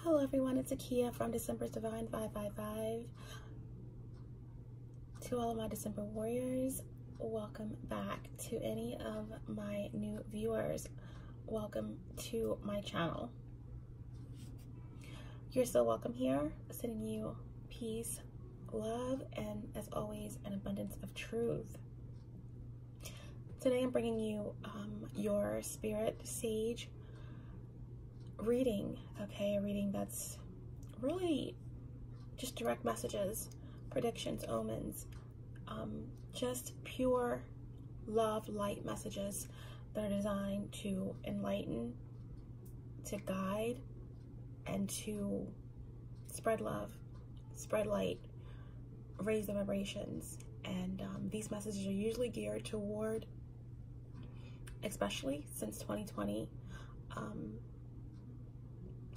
Hello everyone, it's Akia from December's Divine 555. To all of my December warriors, welcome back. To any of my new viewers, welcome to my channel. You're so welcome here, sending you peace, love, and as always, an abundance of truth. Today I'm bringing you your spirit sage reading, okay? A reading that's really just direct messages, predictions, omens, just pure love, light messages that are designed to enlighten, to guide, and to spread love, spread light, raise the vibrations. And these messages are usually geared toward, especially since 2020,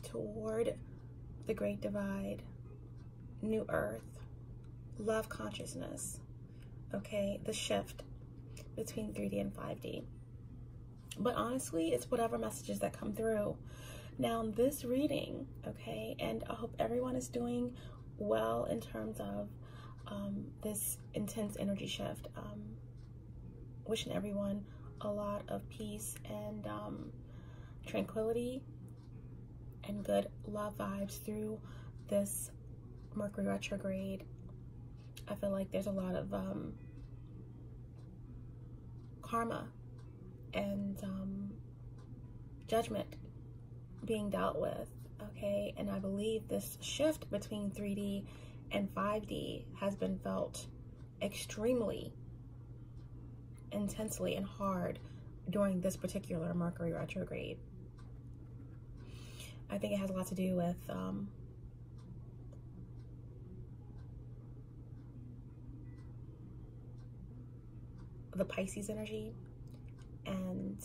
toward the Great Divide, New Earth, love consciousness, okay, the shift between 3D and 5D. But honestly, it's whatever messages that come through. Now, this reading, okay, and I hope everyone is doing well in terms of this intense energy shift. Wishing everyone a lot of peace and tranquility and good love vibes through this Mercury retrograde. I feel like there's a lot of karma and judgment being dealt with, okay? And I believe this shift between 3D and 5D has been felt extremely intensely and hard during this particular Mercury retrograde. I think it has a lot to do with the Pisces energy and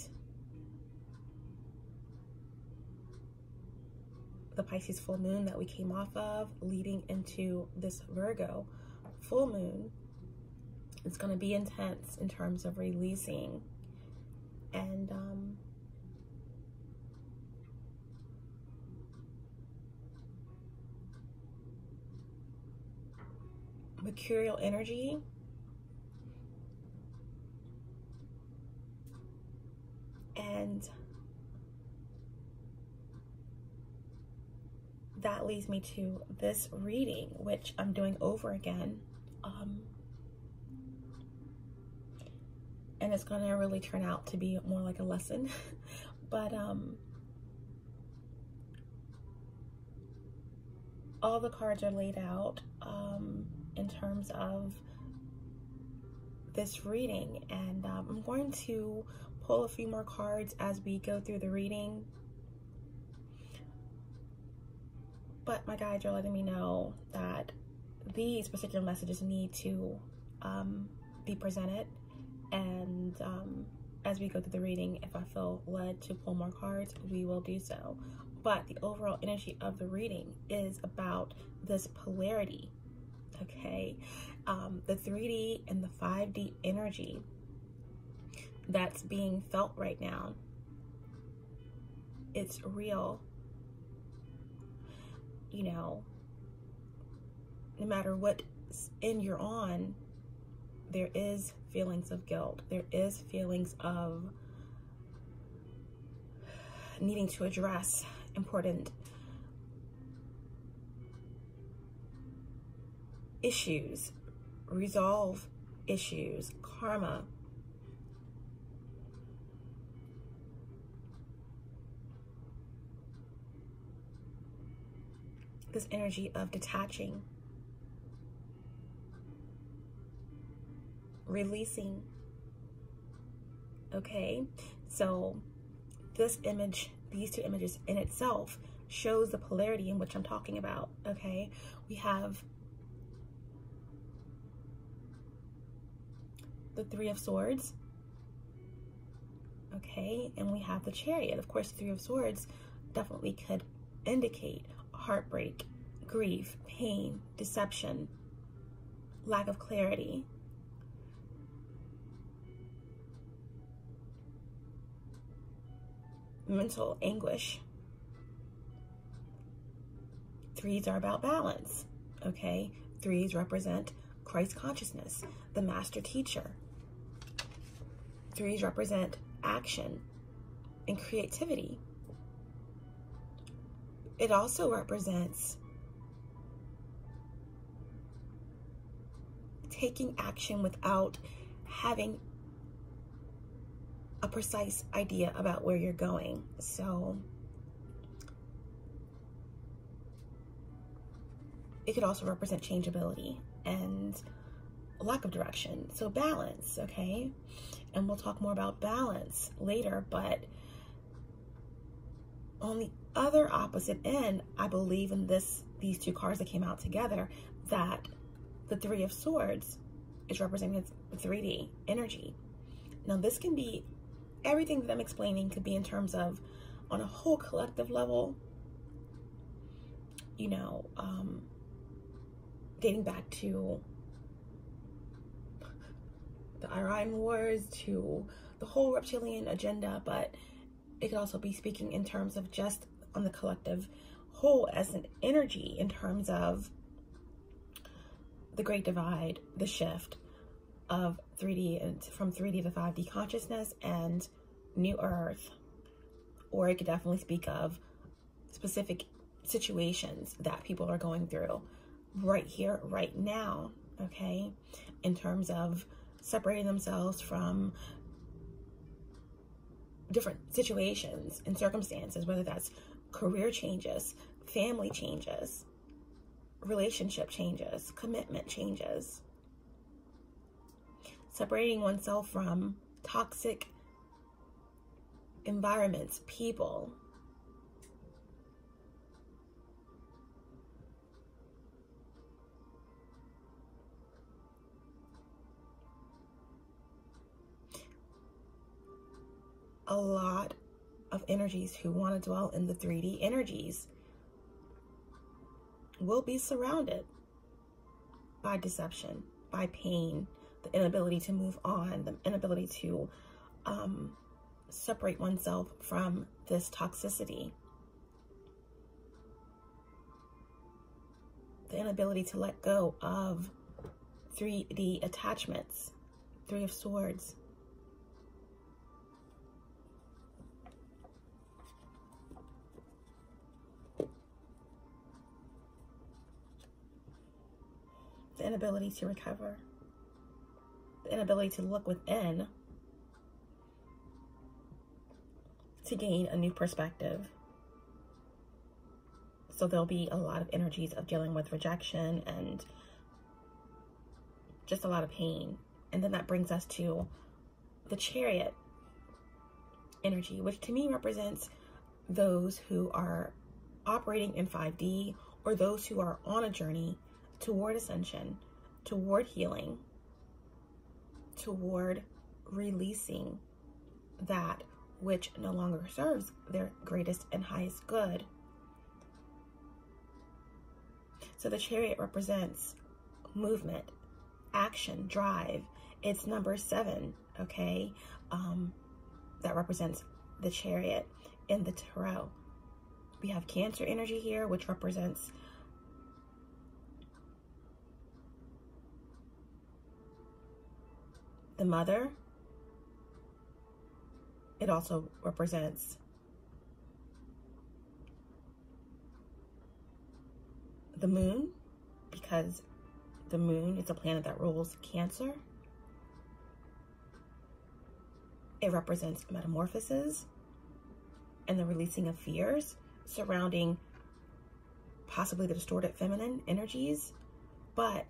the Pisces full moon that we came off of, leading into this Virgo full moon. It's going to be intense in terms of releasing and mercurial energy, and that leads me to this reading, which I'm doing over again, and it's gonna really turn out to be more like a lesson. But all the cards are laid out in terms of this reading, and I'm going to pull a few more cards as we go through the reading. But my guides are letting me know that these particular messages need to be presented, and as we go through the reading, if I feel led to pull more cards, we will do so. But the overall energy of the reading is about this polarity, okay? The 3D and the 5D energy that's being felt right now. It's real. You know, no matter what end you're on, there is feelings of guilt. There is feelings of needing to address important issues, resolve issues, karma. This energy of detaching, releasing, okay? So this image, these two images in itself shows the polarity in which I'm talking about, okay? We have the Three of Swords, okay? And we have the Chariot. Of course, the Three of Swords definitely could indicate heartbreak, grief, pain, deception, lack of clarity. Mental anguish. Threes are about balance, okay? Threes represent Christ consciousness, the master teacher. Threes represent action and creativity. It also represents taking action without having a precise idea about where you're going. So it could also represent changeability and lack of direction. So balance, okay? And we'll talk more about balance later, but on the other opposite end, I believe in these two cards that came out together, that the Three of Swords is representing 3D energy. Now this can be, everything that I'm explaining could be in terms of on a whole collective level, you know, dating back to the Aryan Wars, to the whole reptilian agenda, but it could also be speaking in terms of just on the collective whole as an energy, in terms of the Great Divide, the shift of 3D and from 3D to 5D consciousness and New Earth. Or it could definitely speak of specific situations that people are going through right here, right now, okay? In terms of separating themselves from different situations and circumstances, whether that's career changes, family changes, relationship changes, commitment changes, separating oneself from toxic environments, people. A lot of energies who want to dwell in the 3D energies will be surrounded by deception, by pain, the inability to move on, the inability to separate oneself from this toxicity, the inability to let go of 3D attachments, Three of Swords. The inability to recover, the inability to look within to gain a new perspective. So there'll be a lot of energies of dealing with rejection and just a lot of pain. And then that brings us to the Chariot energy, which to me represents those who are operating in 5D, or those who are on a journey toward ascension, toward healing, toward releasing that which no longer serves their greatest and highest good. So the Chariot represents movement, action, drive. It's number 7, okay? That represents the Chariot in the Tarot. We have Cancer energy here, which represents the Mother. It also represents the Moon, because the Moon is a planet that rules Cancer. It represents metamorphoses and the releasing of fears surrounding possibly the distorted feminine energies. But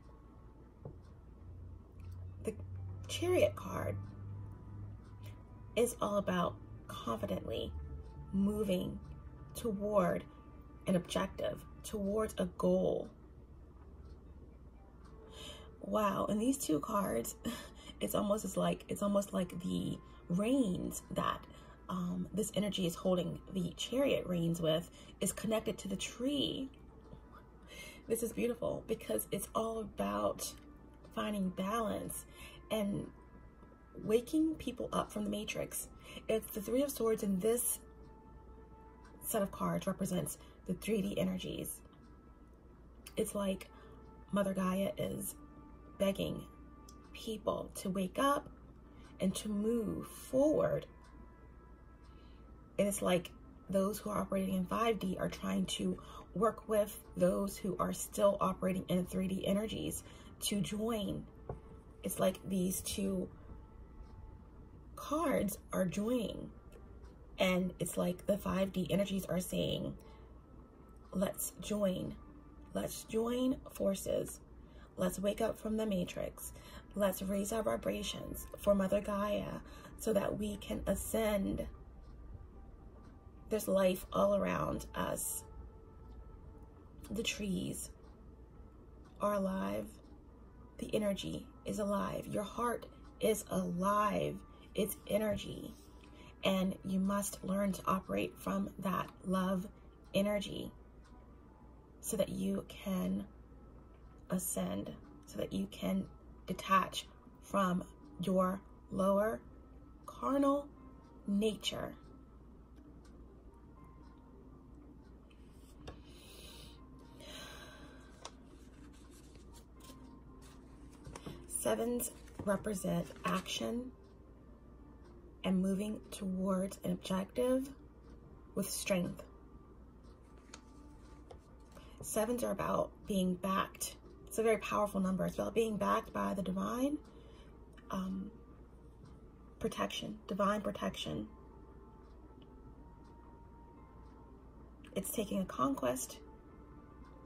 the Chariot card is all about confidently moving toward an objective, towards a goal. Wow, and these two cards, it's almost like the reins that this energy is holding the Chariot reins with is connected to the tree. This is beautiful because it's all about finding balance and waking people up from the matrix. If the Three of Swords in this set of cards represents the 3D energies, It's like Mother Gaia is begging people to wake up and to move forward. And it's like those who are operating in 5D are trying to work with those who are still operating in 3D energies to join. It's like these two cards are joining. And it's like the 5D energies are saying, let's join. Let's join forces. Let's wake up from the matrix. Let's raise our vibrations for Mother Gaia so that we can ascend. There's life all around us. The trees are alive. The energy is alive. Your heart is alive. It's energy. And you must learn to operate from that love energy so that you can ascend, so that you can detach from your lower carnal nature. Sevens represent action and moving towards an objective with strength. Sevens are about being backed. It's a very powerful number. It's about being backed by the divine protection, divine protection. It's taking a conquest,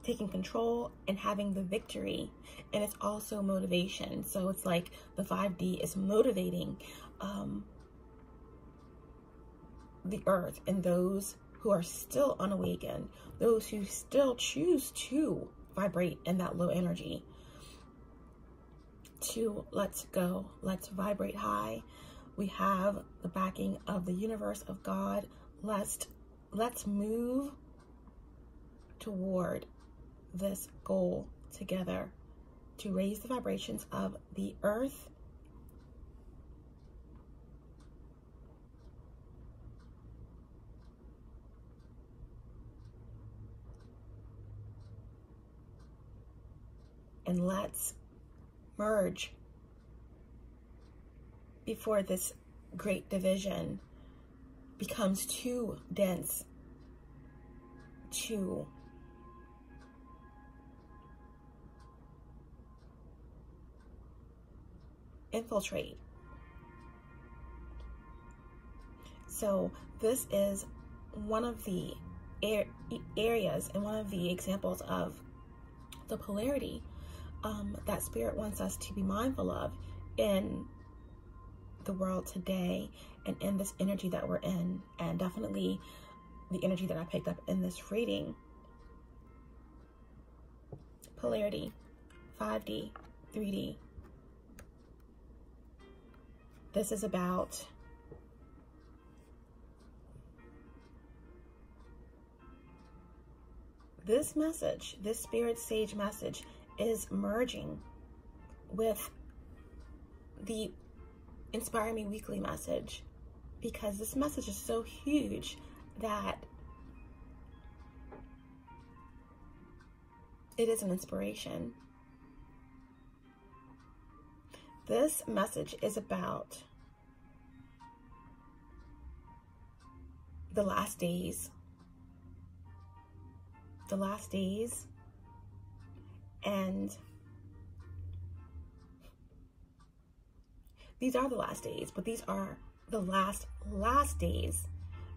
taking control, and having the victory. And it's also motivation. So it's like the 5D is motivating the earth and those who are still unawakened, those who still choose to vibrate in that low energy, to let's go, let's vibrate high. We have the backing of the universe, of God. Let's move toward this goal together to raise the vibrations of the earth and let's merge before this great division becomes too dense to infiltrate. So this is one of the areas and one of the examples of the polarity that Spirit wants us to be mindful of in the world today and in this energy that we're in, and definitely the energy that I picked up in this reading. Polarity, 5D, 3D. This is about this message, this Spirit Sage message is merging with the Inspire Me Weekly message, because this message is so huge that it is an inspiration. This message is about the last days. The last days. And these are the last days, but these are the last days,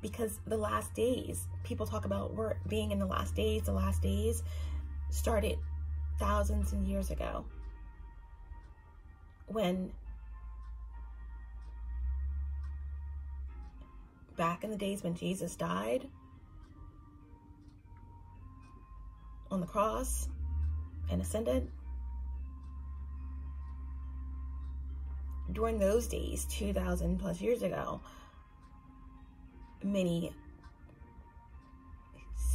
because the last days, people talk about we're being in the last days started thousands of years ago, when back in the days when Jesus died on the cross and ascended. During those days, 2,000 plus years ago, many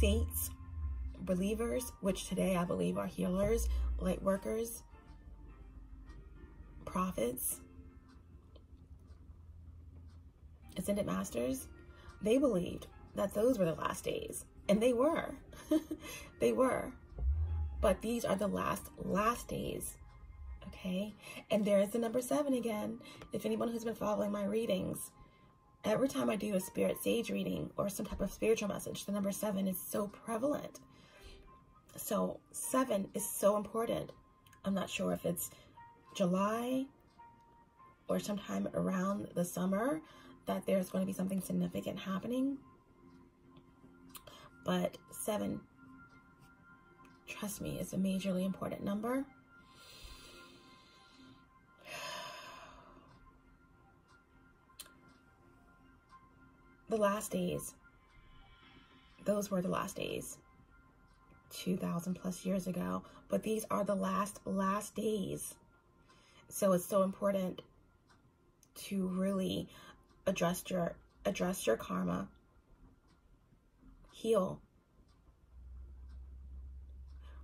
saints, believers, which today I believe are healers, light workers, prophets, ascended masters, they believed that those were the last days. And they were. They were. But these are the last days. Okay, and there's the number 7 again. If anyone who's been following my readings, every time I do a spirit sage reading or some type of spiritual message, the number 7 is so prevalent. So 7 is so important. I'm not sure if it's July or sometime around the summer that there's going to be something significant happening. But 7, trust me, is a majorly important number. The last days, those were the last days 2,000 plus years ago, but these are the last days. So it's so important to really address your karma, heal,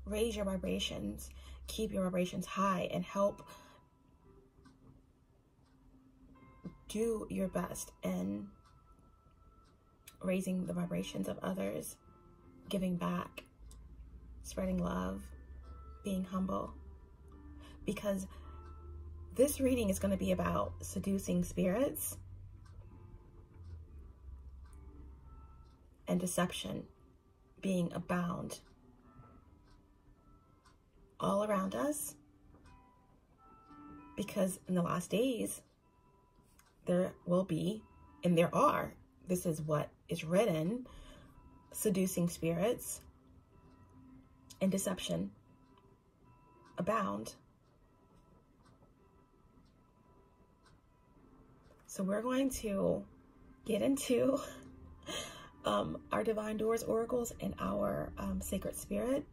raise your vibrations, keep your vibrations high, and help do your best in raising the vibrations of others, giving back, spreading love, being humble. Because this reading is going to be about seducing spirits and deception being abound all around us. Because in the last days, there will be, and there are, this is what is written, seducing spirits and deception abound. So we're going to get into our Divine Doors oracles and our sacred spirit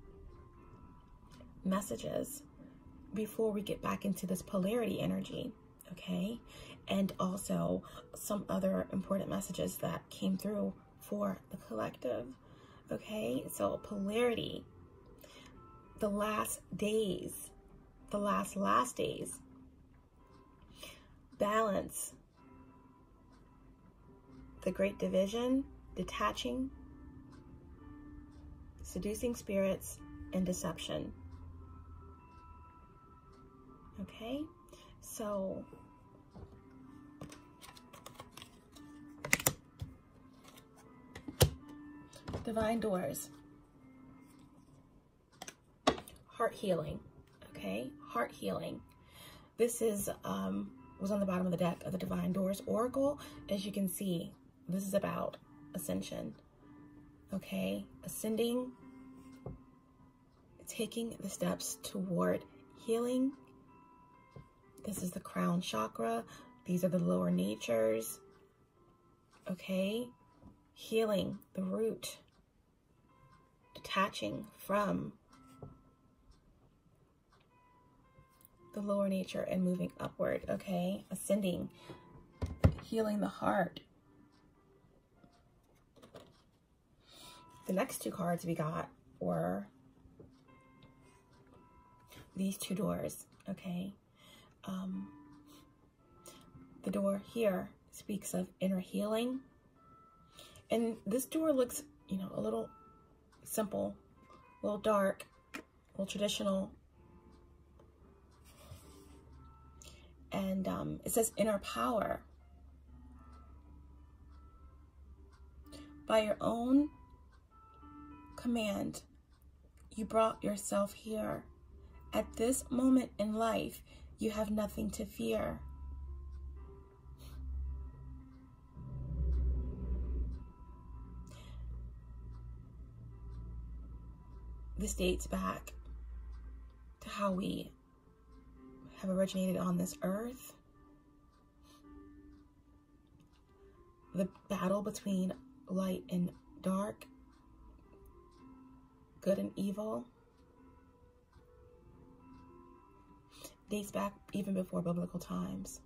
messages before we get back into this polarity energy, okay? And also some other important messages that came through for the collective, okay? So polarity, the last days, the last days, balance, the great division, detaching, seducing spirits, and deception, okay? So Divine Doors, heart healing, okay? Heart healing. This is was on the bottom of the deck of the Divine Doors oracle. As you can see, this is about ascension, okay? Ascending, taking the steps toward healing. This is the crown chakra. These are the lower natures, okay? Healing the root, detaching from the lower nature and moving upward, okay? Ascending, healing the heart. The next 2 cards we got were these 2 doors, okay? The door here speaks of inner healing. And this door looks, you know, a little simple, a little dark, a little traditional. And it says inner power. By your own command, you brought yourself here. At this moment in life, you have nothing to fear. This dates back to how we have originated on this earth. The battle between light and dark, good and evil, dates back even before biblical times.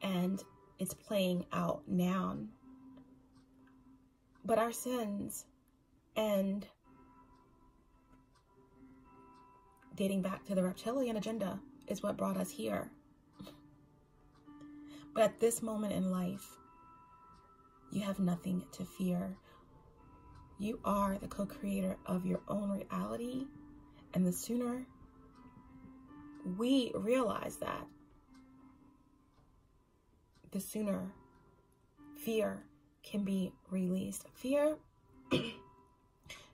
And it's playing out now. But our sins and dating back to the reptilian agenda is what brought us here. But at this moment in life, you have nothing to fear. You are the co-creator of your own reality. And the sooner we realize that, the sooner fear can be released. Fear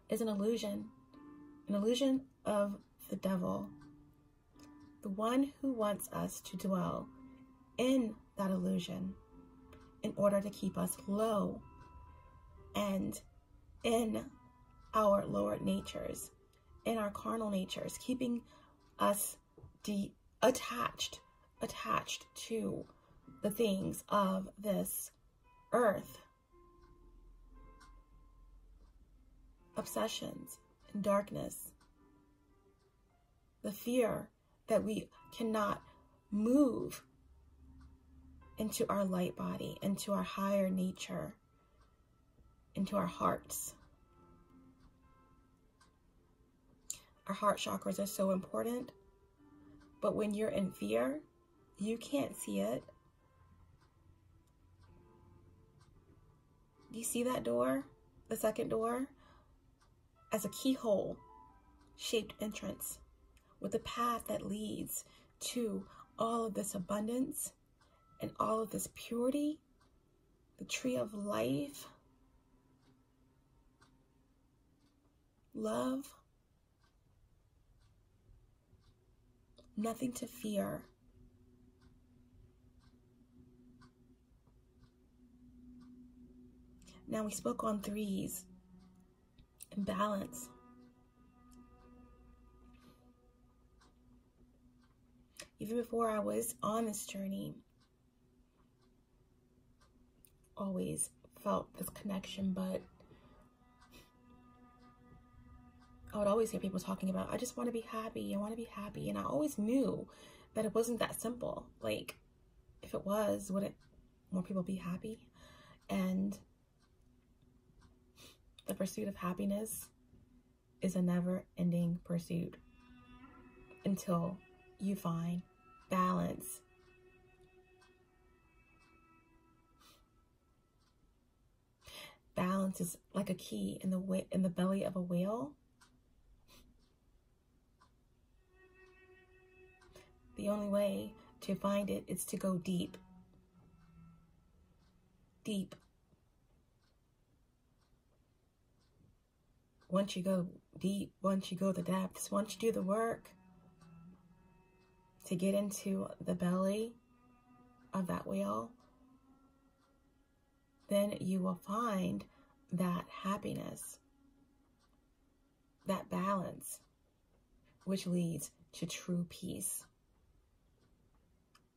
is an illusion of the devil, the one who wants us to dwell in that illusion in order to keep us low and in our lower natures, in our carnal natures, keeping us attached to the things of this earth. Obsessions and darkness. The fear that we cannot move into our light body, into our higher nature, into our hearts. Our heart chakras are so important, but when you're in fear, you can't see it. You see that door, the second door, as a keyhole shaped entrance with a path that leads to all of this abundance and all of this purity, the tree of life, love, nothing to fear. Now we spoke on threes and balance. Even before I was on this journey, always felt this connection, but I would always hear people talking about, I just want to be happy, I want to be happy. And I always knew that it wasn't that simple. Like, if it was, wouldn't more people be happy? And the pursuit of happiness is a never-ending pursuit until you find balance. Balance is like a key in the belly of a whale. The only way to find it is to go deep. Deep. Once you go deep, once you go the depths, once you do the work to get into the belly of that whale, then you will find that happiness, that balance, which leads to true peace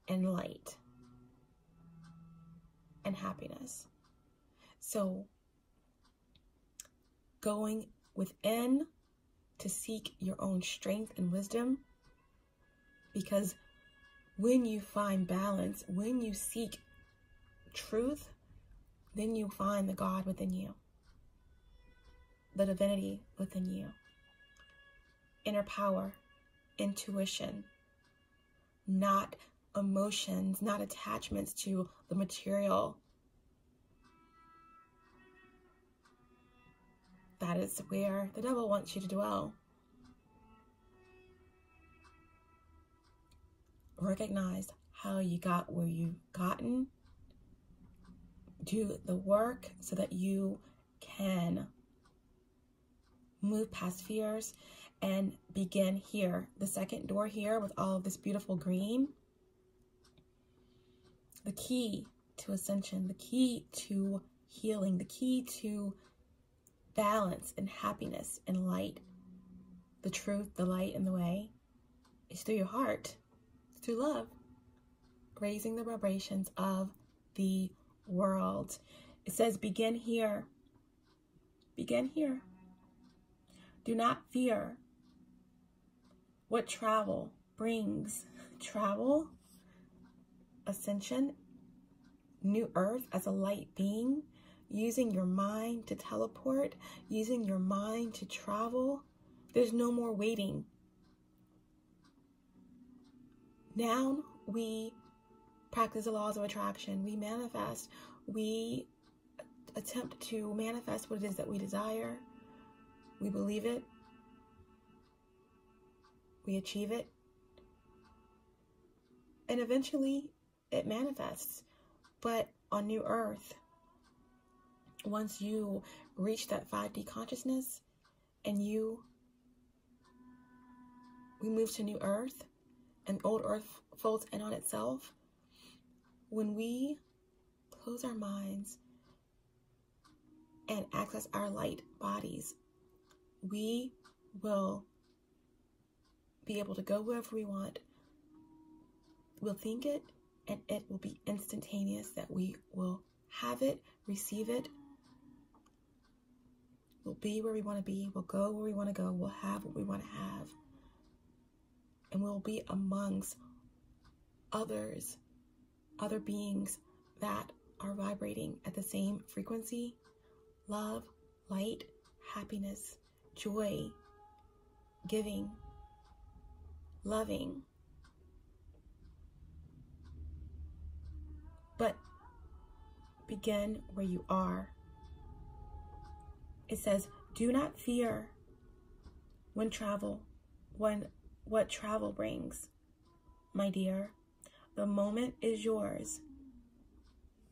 and light and happiness. So going within to seek your own strength and wisdom, because when you find balance, when you seek truth, then you find the God within you, the divinity within you, inner power, intuition, not emotions, not attachments to the material. That is where the devil wants you to dwell. Recognize how you got where you've gotten. Do the work so that you can move past fears and begin here. The second door here with all of this beautiful green. The key to ascension, the key to healing, the key to balance and happiness and light, the truth, the light, and the way is through your heart, through love, raising the vibrations of the world. It says, begin here. Begin here. Do not fear what travel brings. Travel, ascension, new earth as a light being, using your mind to teleport, using your mind to travel. There's no more waiting. Now we practice the laws of attraction. We manifest. We attempt to manifest what it is that we desire. We believe it. We achieve it. And eventually it manifests. But on New Earth, once you reach that 5D consciousness and we move to New Earth and old Earth folds in on itself, when we close our minds and access our light bodies, we will be able to go wherever we want. We'll think it, and it will be instantaneous that we will have it, receive it. We'll be where we want to be. We'll go where we want to go. We'll have what we want to have. And we'll be amongst other beings that are vibrating at the same frequency. Love, light, happiness, joy, giving, loving. But begin where you are. It says, do not fear what travel brings. My dear, the moment is yours.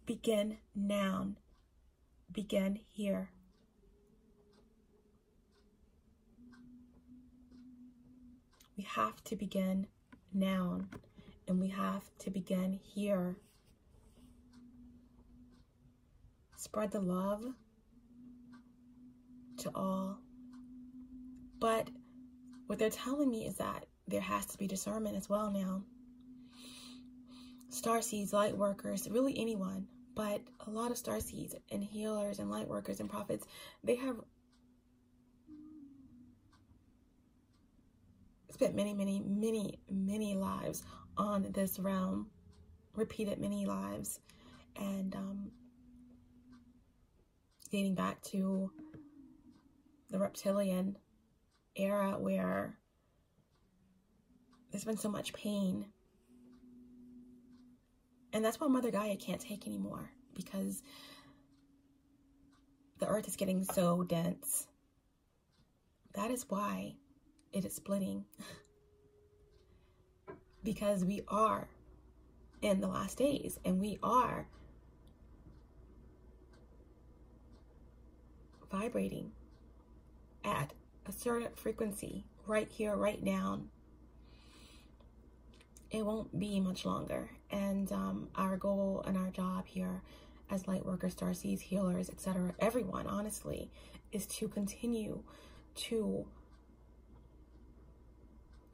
Begin now. Begin here. We have to begin now, and we have to begin here. Spread the love to all. But what they're telling me is that there has to be discernment as well now. Starseeds, light workers, really anyone, but a lot of starseeds and healers and light workers and prophets, they have spent many lives on this realm, repeated many lives, and dating back to the reptilian era where there's been so much pain. And that's why Mother Gaia can't take anymore, because the earth is getting so dense. That is why it is splitting. Because we are in the last days, and we are vibrating at a certain frequency right here, right now. It won't be much longer. And our goal and our job here as light workers, starseeds, healers, etc., everyone, honestly, is to continue to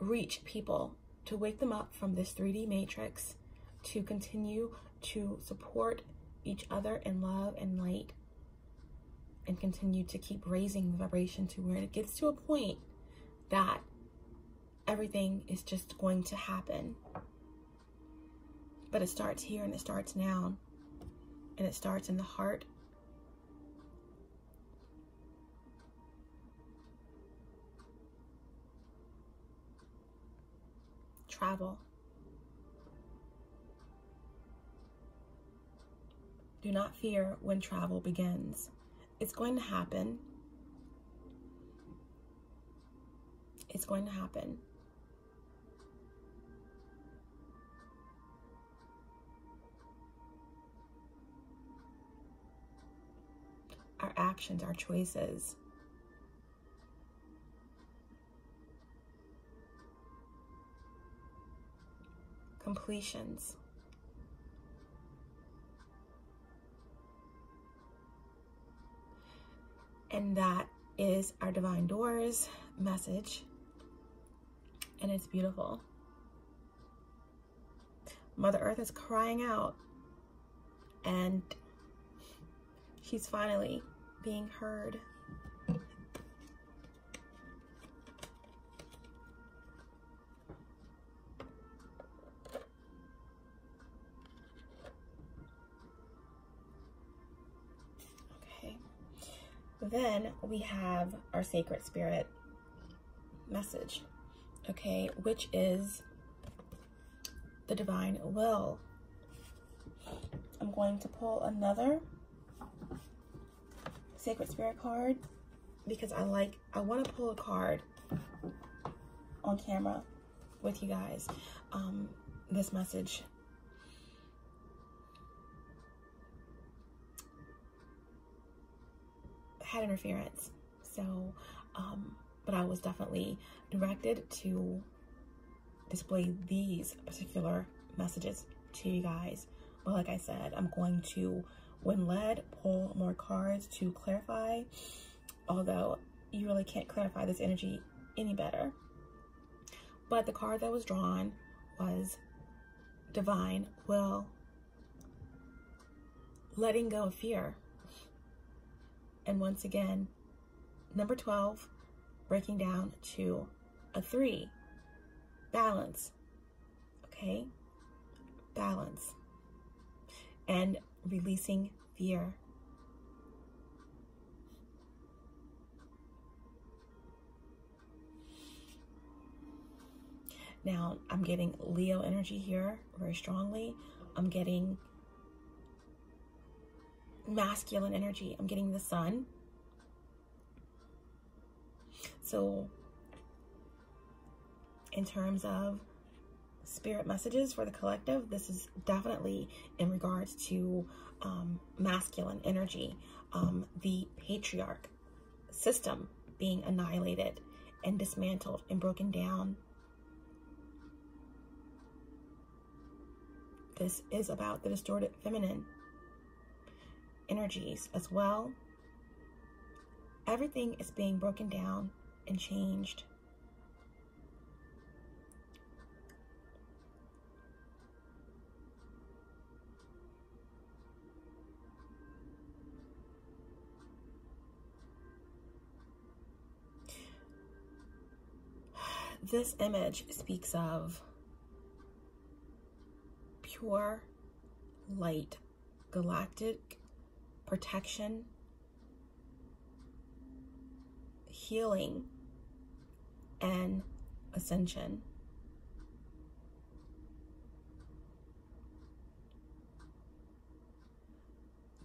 reach people, to wake them up from this 3D matrix, to continue to support each other in love and light, and continue to keep raising the vibration to where it gets to a point that everything is just going to happen. But it starts here, and it starts now, and it starts in the heart. Travel. Do not fear when travel begins. It's going to happen. It's going to happen. Our actions, our choices, completions, and that is our Divine Doors message, and it's beautiful. Mother Earth is crying out, and she's finally being heard. Okay. Then we have our Sacred Spirit message, okay, which is the divine will. I'm going to pull another Sacred Spirit card because I want to pull a card on camera with you guys. This message. Had interference. So, but I was definitely directed to display these particular messages to you guys. But like I said, I'm going to, when led, pull more cards to clarify, although you really can't clarify this energy any better. But the card that was drawn was Divine Will, letting go of fear. And once again, number 12, breaking down to a 3, balance, okay? Balance. And releasing fear. Now, I'm getting Leo energy here very strongly. I'm getting masculine energy. I'm getting the sun. So, in terms of spirit messages for the collective, this is definitely in regards to masculine energy, the patriarch system being annihilated and dismantled and broken down. This is about the distorted feminine energies as well. Everything is being broken down and changed. This image speaks of pure light, galactic protection, healing, and ascension.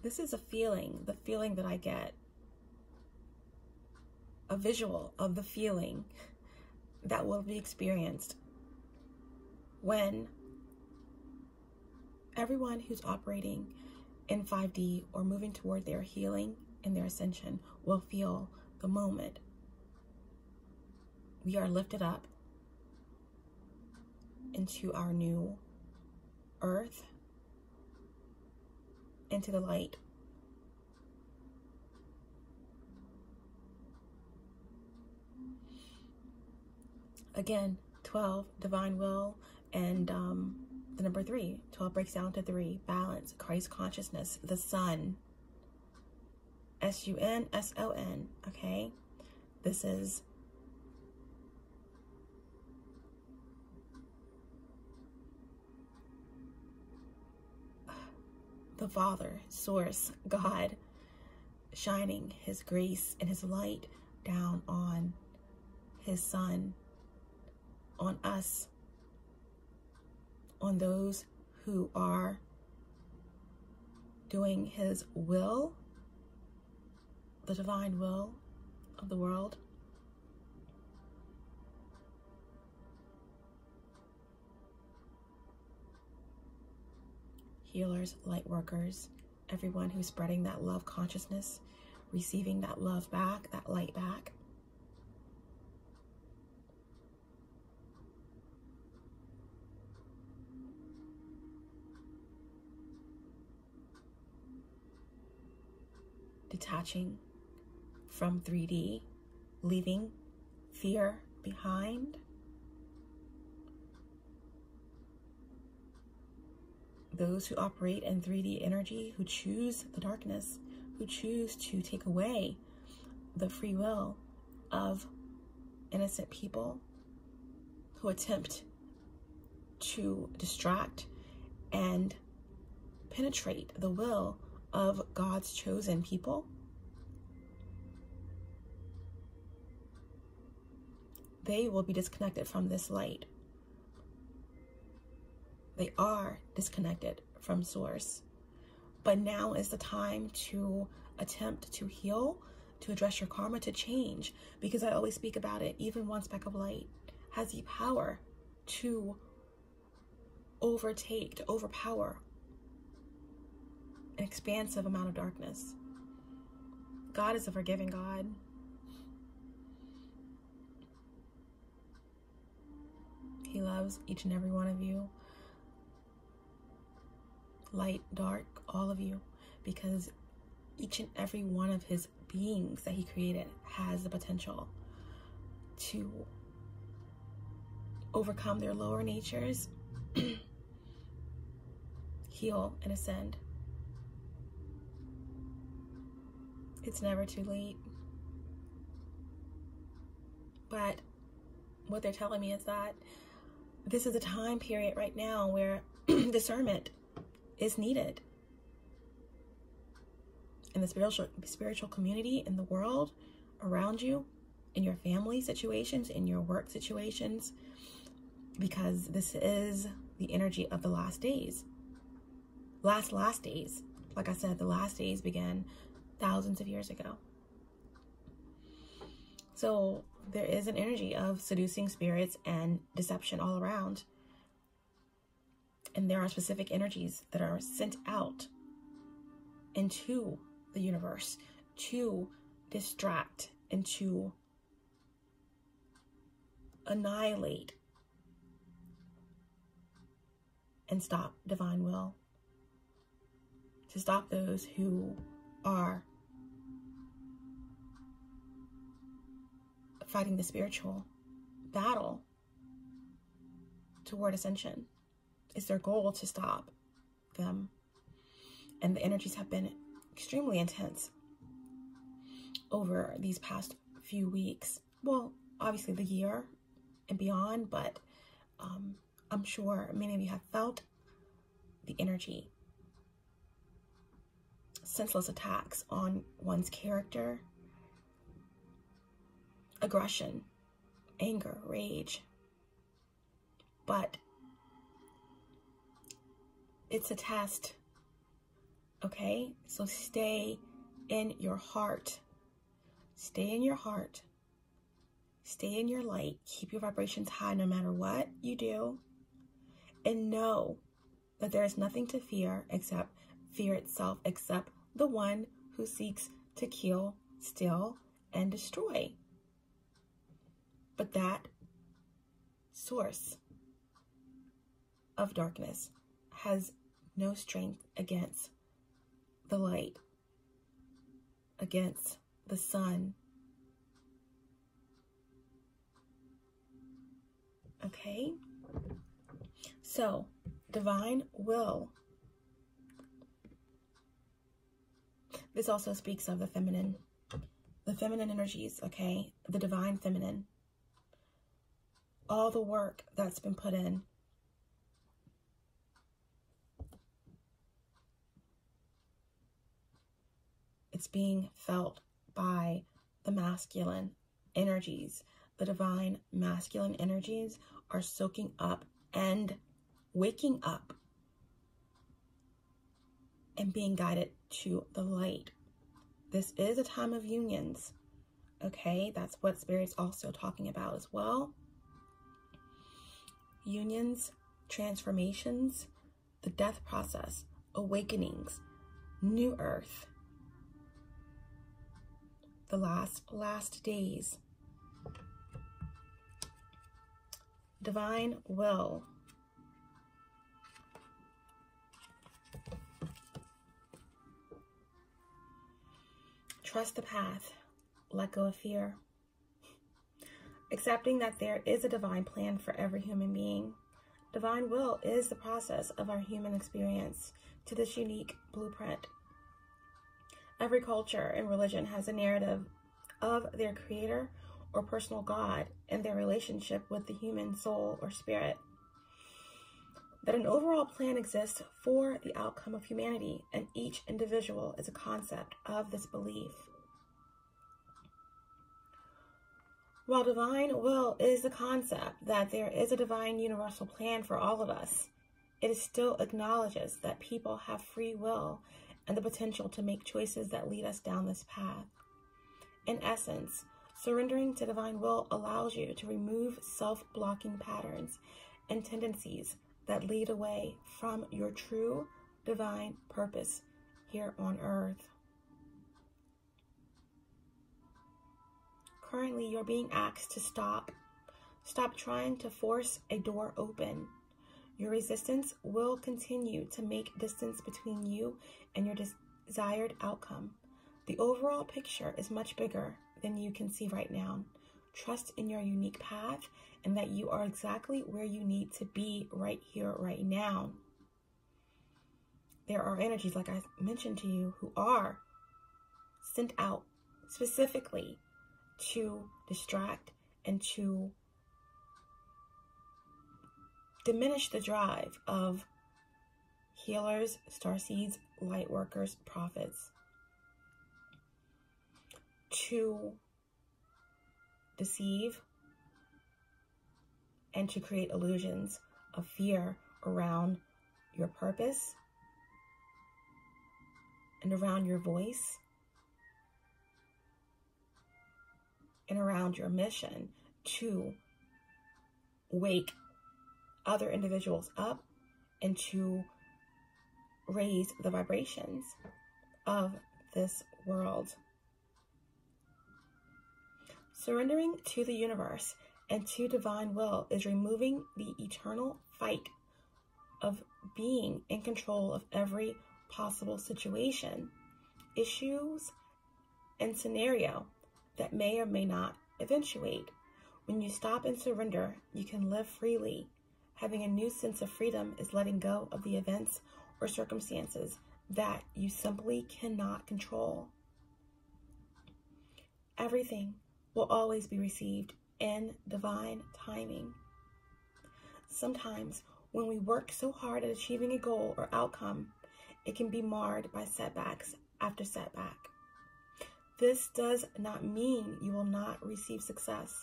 This is a feeling, the feeling that I get, a visual of the feeling that will be experienced when everyone who's operating in 5D or moving toward their healing and their ascension will feel the moment we are lifted up into our new earth, into the light. Again, 12, divine will, and the number 3, 12 breaks down to 3, balance, Christ consciousness, the sun, S-U-N-S-O-N, okay? This is the Father, Source, God, shining His grace and His light down on His Son, on us, on those who are doing His will, the divine will of the world. Healers, light workers, everyone who's spreading that love consciousness, receiving that love back, that light back. Detaching from 3D, leaving fear behind. Those who operate in 3D energy, who choose the darkness, who choose to take away the free will of innocent people, who attempt to distract and penetrate the will of God's chosen people. They will be disconnected from this light. They are disconnected from Source. But now is the time to attempt to heal, to address your karma, to change. Because I always speak about it, even one speck of light has the power to overtake, to overpower an expansive amount of darkness. God is a forgiving God. He loves each and every one of you. Light, dark, all of you. Because each and every one of his beings that he created has the potential to overcome their lower natures, heal, and ascend. It's never too late. But what they're telling me is that this is a time period right now where discernment is needed in the spiritual community, in the world around you, in your family situations, in your work situations, because this is the energy of the last days. Last days. Like I said, the last days began thousands of years ago. So there is an energy of seducing spirits and deception all around. And there are specific energies that are sent out into the universe to distract and to annihilate and stop divine will, to stop those who are fighting the spiritual battle toward ascension. It's their goal to stop them. And the energies have been extremely intense over these past few weeks. Well, obviously the year and beyond, but I'm sure many of you have felt the energy. Senseless attacks on one's character, aggression, anger, rage. But it's a test, okay? So stay in your heart. Stay in your heart. Stay in your light. Keep your vibrations high no matter what you do. And know that there is nothing to fear except fear itself, except the one who seeks to kill, steal, and destroy. But that source of darkness has no strength against the light, against the sun. Okay? So, divine will. This also speaks of the feminine energies, okay? The divine feminine. All the work that's been put in. It's being felt by the masculine energies. The divine masculine energies are soaking up and waking up and being guided to the light. This is a time of unions, okay? That's what Spirit's also talking about as well. Unions, transformations, the death process, awakenings, new earth, the last days, divine will. Trust the path, let go of fear. Accepting that there is a divine plan for every human being. Divine will is the process of our human experience to this unique blueprint. Every culture and religion has a narrative of their creator or personal God and their relationship with the human soul or spirit. That an overall plan exists for the outcome of humanity, and each individual is a concept of this belief. While divine will is the concept that there is a divine universal plan for all of us, it still acknowledges that people have free will and the potential to make choices that lead us down this path. In essence, surrendering to divine will allows you to remove self-blocking patterns and tendencies that lead away from your true divine purpose here on earth. Currently, you're being asked to stop. Stop trying to force a door open. Your resistance will continue to make distance between you and your desired outcome. The overall picture is much bigger than you can see right now. Trust in your unique path and that you are exactly where you need to be right here, right now. There are energies, like I mentioned to you, who are sent out specifically to distract and to diminish the drive of healers, starseeds, light workers, prophets, to deceive and to create illusions of fear around your purpose and around your voice and around your mission to wake other individuals up and to raise the vibrations of this world. Surrendering to the universe and to divine will is removing the eternal fight of being in control of every possible situation, issues, and scenario that may or may not eventuate. When you stop and surrender, you can live freely. Having a new sense of freedom is letting go of the events or circumstances that you simply cannot control. Everything will always be received in divine timing. Sometimes when we work so hard at achieving a goal or outcome, it can be marred by setbacks after setback. This does not mean you will not receive success.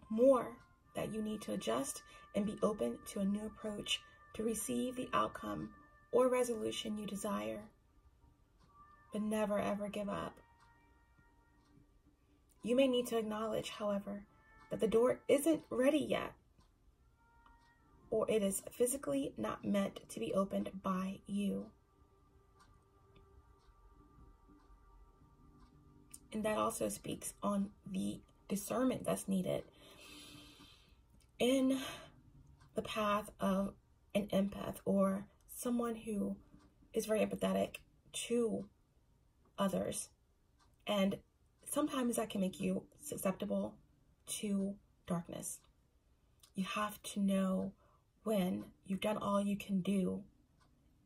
More that you need to adjust and be open to a new approach to receive the outcome or resolution you desire. But never ever give up. You may need to acknowledge, however, that the door isn't ready yet, or it is physically not meant to be opened by you. And that also speaks on the discernment that's needed in the path of an empath or someone who is very empathetic to others. And sometimes that can make you susceptible to darkness. You have to know when you've done all you can do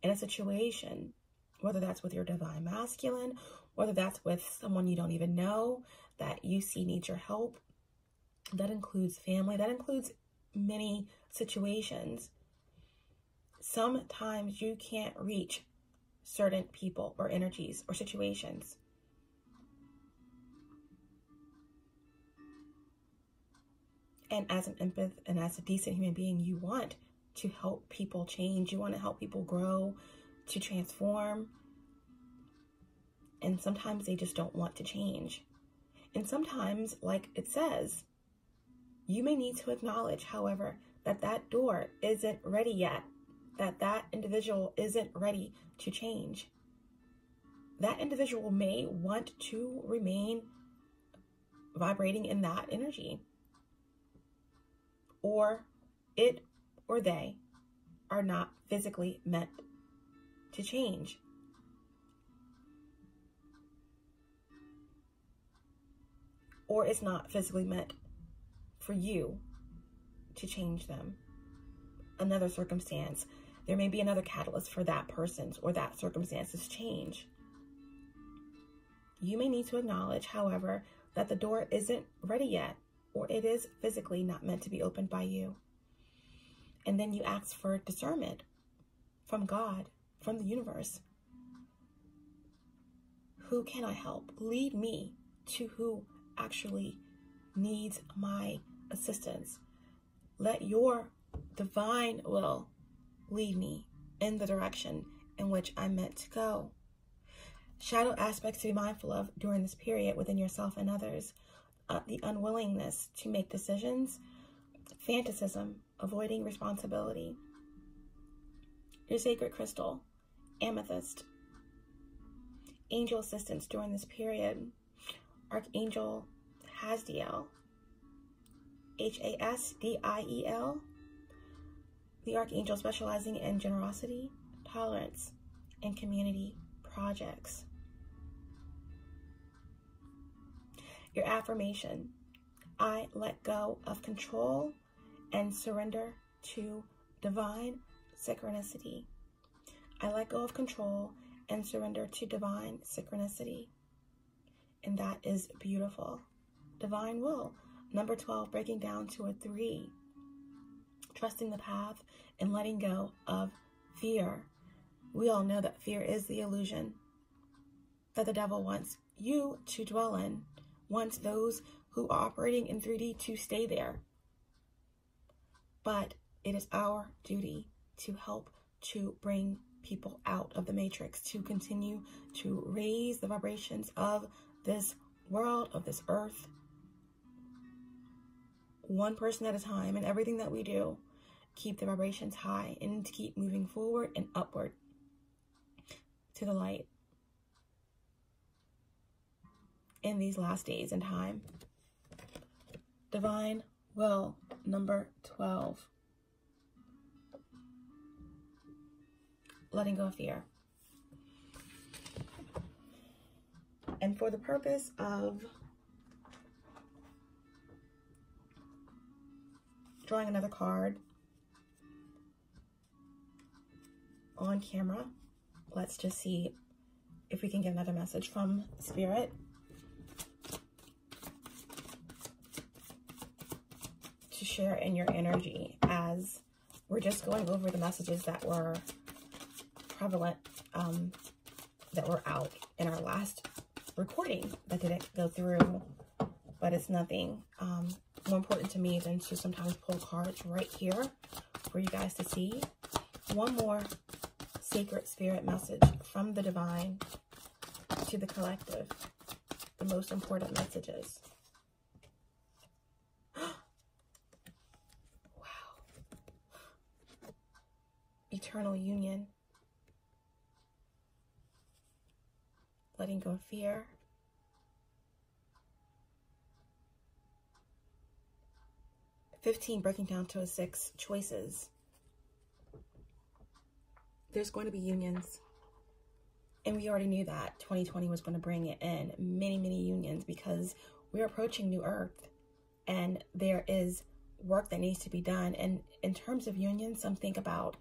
in a situation, whether that's with your divine masculine, whether that's with someone you don't even know that you see needs your help. That includes family, that includes many situations. Sometimes you can't reach certain people or energies or situations. And as an empath and as a decent human being, you want to help people change. You want to help people grow, to transform. And sometimes they just don't want to change. And sometimes, like it says, you may need to acknowledge, however, that that door isn't ready yet, that that individual isn't ready to change. That individual may want to remain vibrating in that energy. Or it or they are not physically meant to change. Or it's not physically meant for you to change them. Another circumstance, there may be another catalyst for that person's or that circumstance's change. You may need to acknowledge, however, that the door isn't ready yet, or it is physically not meant to be opened by you. And then you ask for discernment from God, from the universe. Who can I help? Lead me to who actually needs my assistance. Let your divine will lead me in the direction in which I'm meant to go. Shadow aspects to be mindful of during this period within yourself and others. The unwillingness to make decisions, fantasism, avoiding responsibility. Your sacred crystal, amethyst. Angel assistance during this period. Archangel Hasdiel, Hasdiel. The Archangel specializing in generosity, tolerance, and community projects. Your affirmation: I let go of control and surrender to divine synchronicity. I let go of control and surrender to divine synchronicity. And that is beautiful. Divine will. Number 12, breaking down to a 3. Trusting the path and letting go of fear. We all know that fear is the illusion that the devil wants you to dwell in, wants those who are operating in 3D to stay there. But it is our duty to help to bring people out of the matrix, to continue to raise the vibrations of this world, of this earth, one person at a time. And everything that we do, keep the vibrations high and to keep moving forward and upward to the light in these last days in time. Divine will, number 12. Letting go of fear. And for the purpose of drawing another card on camera, let's just see if we can get another message from Spirit. To share in your energy as we're just going over the messages that were prevalent, that were out in our last recording that didn't go through, but it's nothing more important to me than to sometimes pull cards right here for you guys to see. One more sacred spirit message from the divine to the collective, the most important messages. Wow. Eternal union. Letting go of fear. Breaking down to a 6, choices. There's going to be unions. And we already knew that 2020 was going to bring it in. Many, many unions, because we're approaching New Earth. And there is work that needs to be done. And in terms of unions, some think about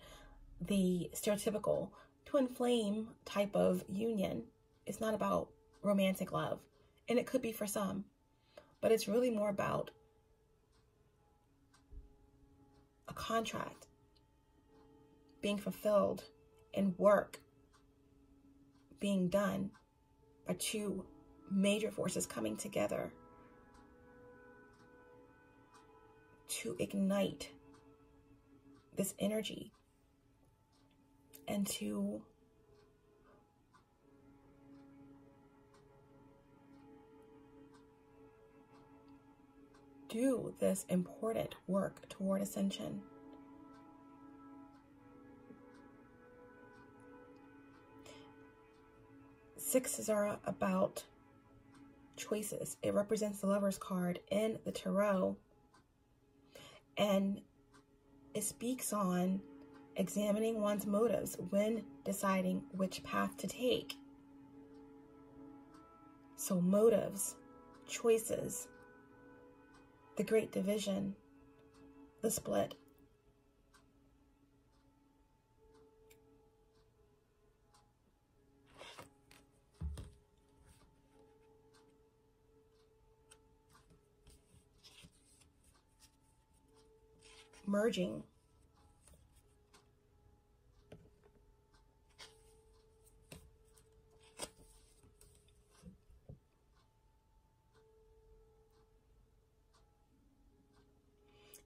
the stereotypical twin flame type of union. It's not about romantic love. And it could be for some. But it's really more about a contract being fulfilled and work being done by 2 major forces coming together to ignite this energy and to do this important work toward ascension. Sixes are about choices. It represents the Lover's card in the Tarot. And it speaks on examining one's motives when deciding which path to take. So motives, choices, the great division, the split. Merging.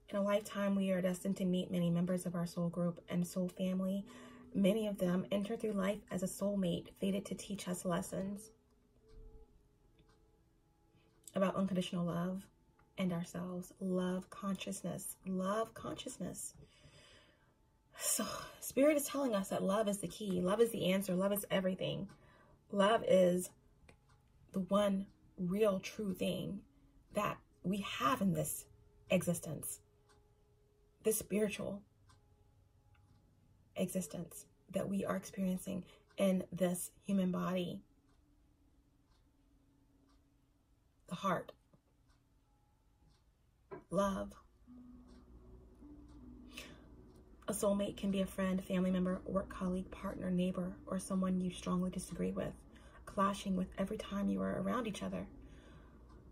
In a lifetime, we are destined to meet many members of our soul group and soul family Many of them enter through life as a soulmate, fated to teach us lessons about unconditional love and ourselves. Love consciousness. Love consciousness. So Spirit is telling us that love is the key. Love is the answer. Love is everything. Love is the one real true thing that we have in this existence. This spiritual existence that we are experiencing in this human body. The heart. Love. A soulmate can be a friend, family member, work colleague, partner, neighbor, or someone you strongly disagree with, clashing with every time you are around each other.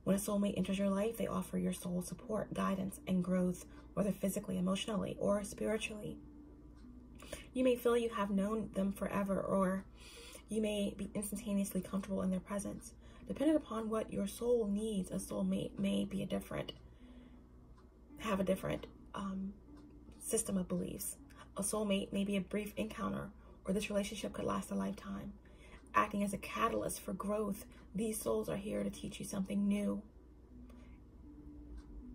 When a soulmate enters your life, they offer your soul support, guidance, and growth, whether physically, emotionally, or spiritually. You may feel you have known them forever, or you may be instantaneously comfortable in their presence. Depending upon what your soul needs, a soulmate may be have a different system of beliefs. A soulmate may be a brief encounter, or this relationship could last a lifetime. Acting as a catalyst for growth, these souls are here to teach you something new.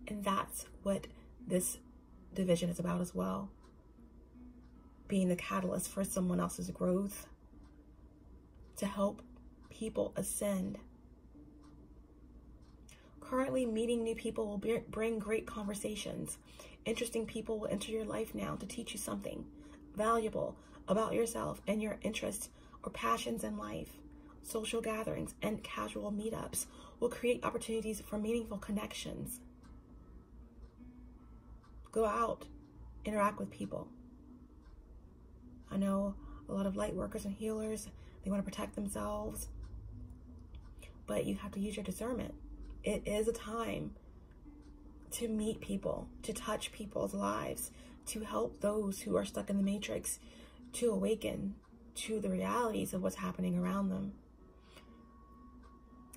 And that's what this division is about as well. Being the catalyst for someone else's growth, to help people ascend. Currently, meeting new people will bring great conversations. Interesting people will enter your life now to teach you something valuable about yourself and your interests or passions in life. Social gatherings and casual meetups will create opportunities for meaningful connections. Go out, interact with people. I know a lot of light workers and healers, they want to protect themselves, but you have to use your discernment. It is a time to meet people, to touch people's lives, to help those who are stuck in the matrix to awaken to the realities of what's happening around them.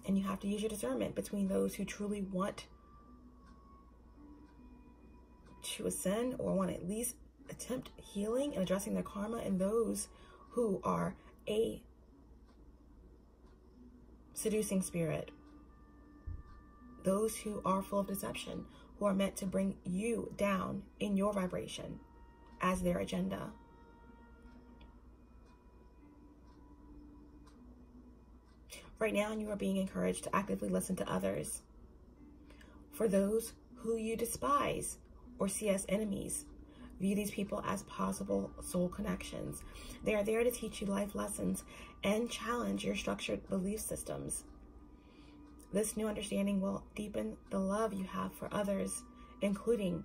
And you have to use your discernment between those who truly want to ascend or want to at least attempt healing and addressing their karma, and those who are a seducing spirit. Those who are full of deception, who are meant to bring you down in your vibration as their agenda. Right now, you are being encouraged to actively listen to others. For those who you despise or see as enemies, view these people as possible soul connections. They are there to teach you life lessons and challenge your structured belief systems. This new understanding will deepen the love you have for others, including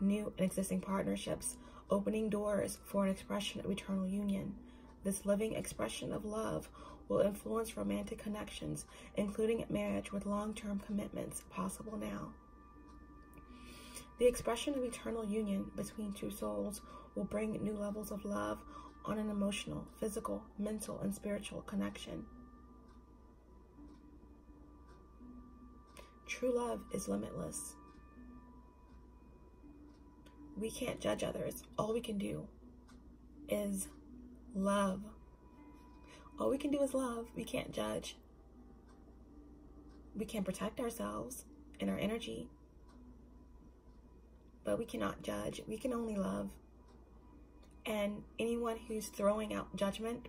new and existing partnerships, opening doors for an expression of eternal union. This living expression of love will influence romantic connections, including marriage with long-term commitments possible now. The expression of eternal union between two souls will bring new levels of love on an emotional, physical, mental, and spiritual connection. True love is limitless. We can't judge others. All we can do is love. All we can do is love. We can't judge. We can protect ourselves and our energy, but we cannot judge. We can only love. And anyone who's throwing out judgment,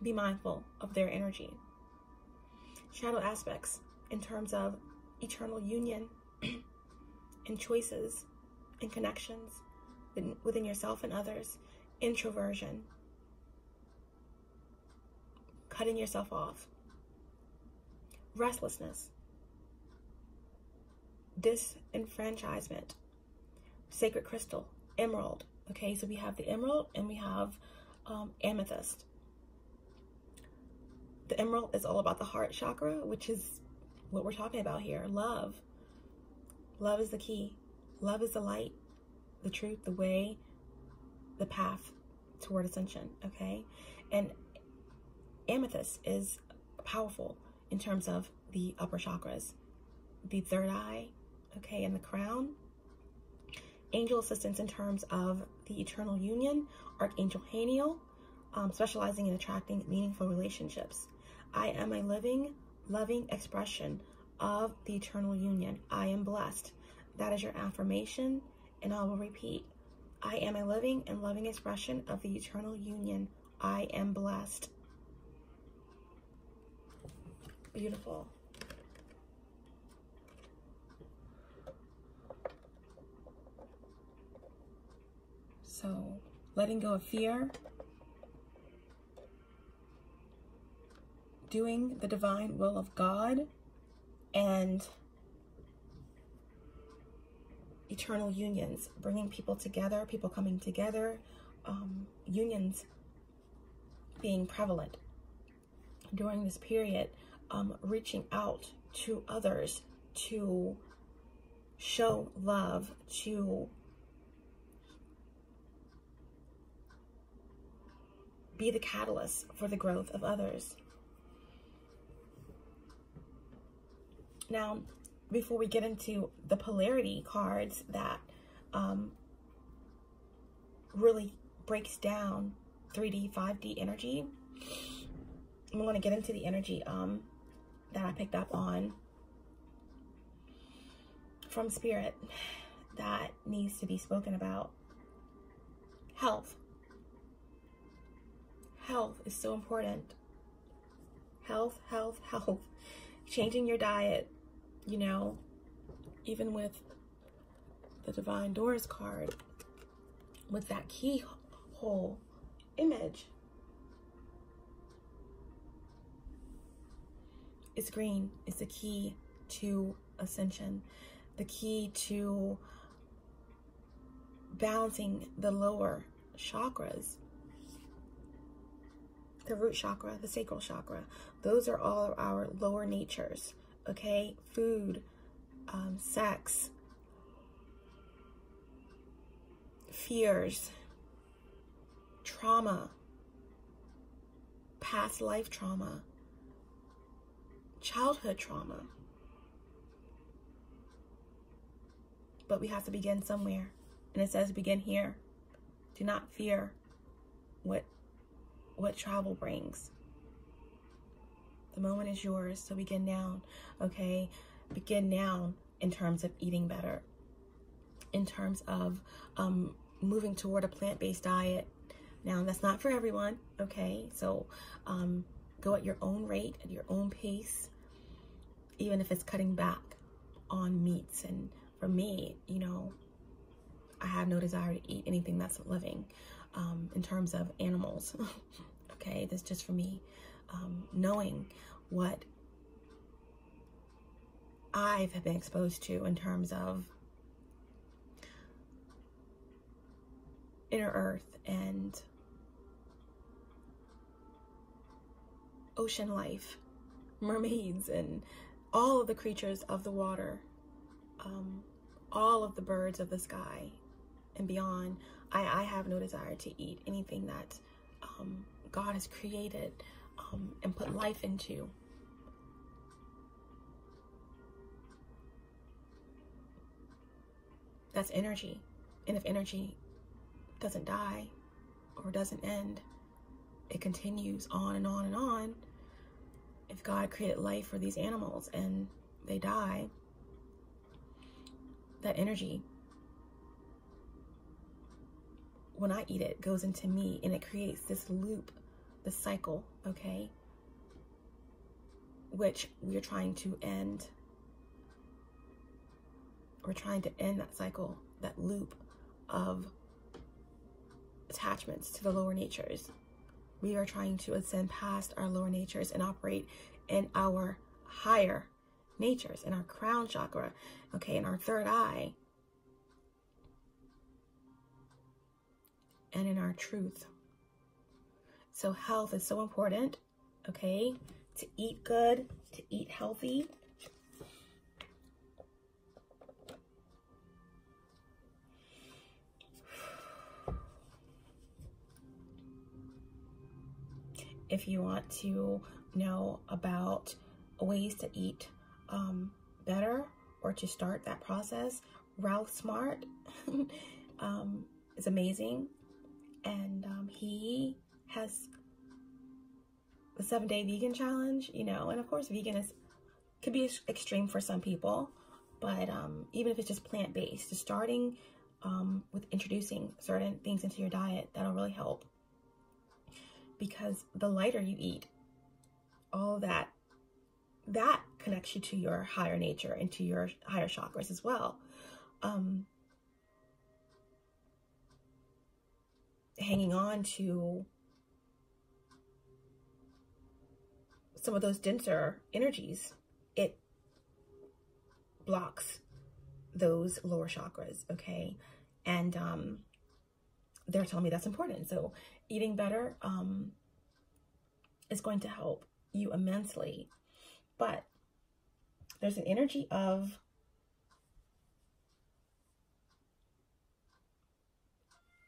be mindful of their energy. Shadow aspects in terms of eternal union and choices and connections within yourself and others. Introversion, cutting yourself off, restlessness, disenfranchisement, sacred crystal, emerald. Okay, so we have the emerald and we have amethyst. The emerald is all about the heart chakra, which is what we're talking about here. Love. Love is the key. Love is the light, the truth, the way, the path toward ascension. Okay, and amethyst is powerful in terms of the upper chakras, the third eye, okay, and the crown. Angel assistance in terms of the eternal union, Archangel Haniel, specializing in attracting meaningful relationships. I am a living, loving expression of the eternal union. I am blessed. That is your affirmation, and I will repeat. I am a living and loving expression of the eternal union. I am blessed. Beautiful. So, letting go of fear, doing the divine will of God, and eternal unions, bringing people together, people coming together, unions being prevalent during this period, reaching out to others to show love, to be the catalyst for the growth of others. Now, before we get into the polarity cards that really breaks down 3D, 5D energy, I'm going to get into the energy that I picked up on from Spirit that needs to be spoken about. Health. Health is so important. Health, health, health. Changing your diet, you know, even with the Divine Doors card, with that keyhole image. It's green. It's the key to ascension, the key to balancing the lower chakras, the root chakra, the sacral chakra. Those are all our lower natures, okay? Food, sex, fears, trauma, past life trauma, childhood trauma. But we have to begin somewhere. And it says begin here. Do not fear what travel brings. The moment is yours, so begin now, okay? Begin now in terms of eating better, in terms of moving toward a plant-based diet. Now, that's not for everyone, okay? So go at your own rate, at your own pace, even if it's cutting back on meats. And for me, you know, I have no desire to eat anything that's living in terms of animals. Okay, that's just for me. Knowing what I have been exposed to in terms of inner earth and ocean life, mermaids, and all of the creatures of the water, all of the birds of the sky and beyond. I have no desire to eat anything that God has created and put life into. That's energy. And if energy doesn't die or doesn't end, it continues on and on and on. If God created life for these animals and they die, that energy, when I eat it, goes into me, and it creates this loop, this cycle, okay? Which we're trying to end. We're trying to end that cycle, that loop of attachments to the lower natures. We are trying to ascend past our lower natures and operate in our higher natures, in our crown chakra, okay, in our third eye, and in our truth. So health is so important, okay? To eat good, to eat healthy. If you want to know about ways to eat better or to start that process, Ralph Smart is amazing. And he has the 7-day vegan challenge, you know, and of course vegan could be extreme for some people, but even if it's just plant-based, just starting with introducing certain things into your diet, that'll really help. Because the lighter you eat, all of that connects you to your higher nature and to your higher chakras as well. Hanging on to some of those denser energies, it blocks those lower chakras, okay? And they're telling me that's important. So eating better is going to help you immensely. But there's an energy of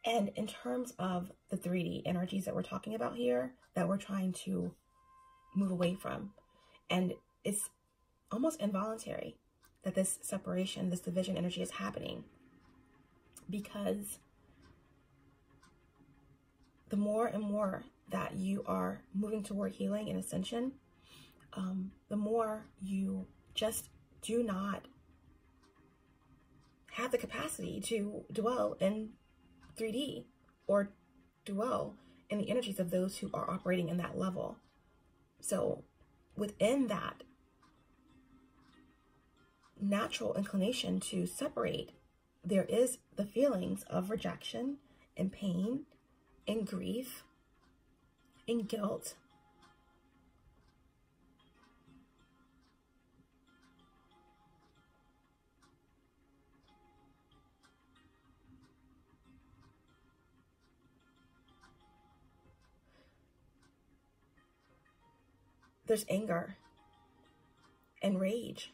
and in terms of the 3D energies that we're talking about here, that we're trying to move away from. And it's almost involuntary that this separation, this division energy is happening, because the more and more that you are moving toward healing and ascension, the more you just do not have the capacity to dwell in 3D or dwell in the energies of those who are operating in that level. So within that natural inclination to separate, there is the feelings of rejection and pain and grief and guilt. There's anger and rage.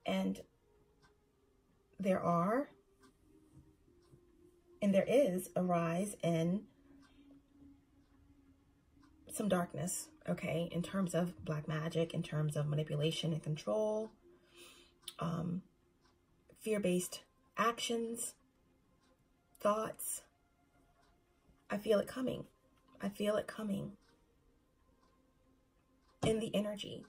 And there is a rise in some darkness, okay, in terms of black magic, in terms of manipulation and control, fear-based actions, thoughts. I feel it coming. I feel it coming in the energy.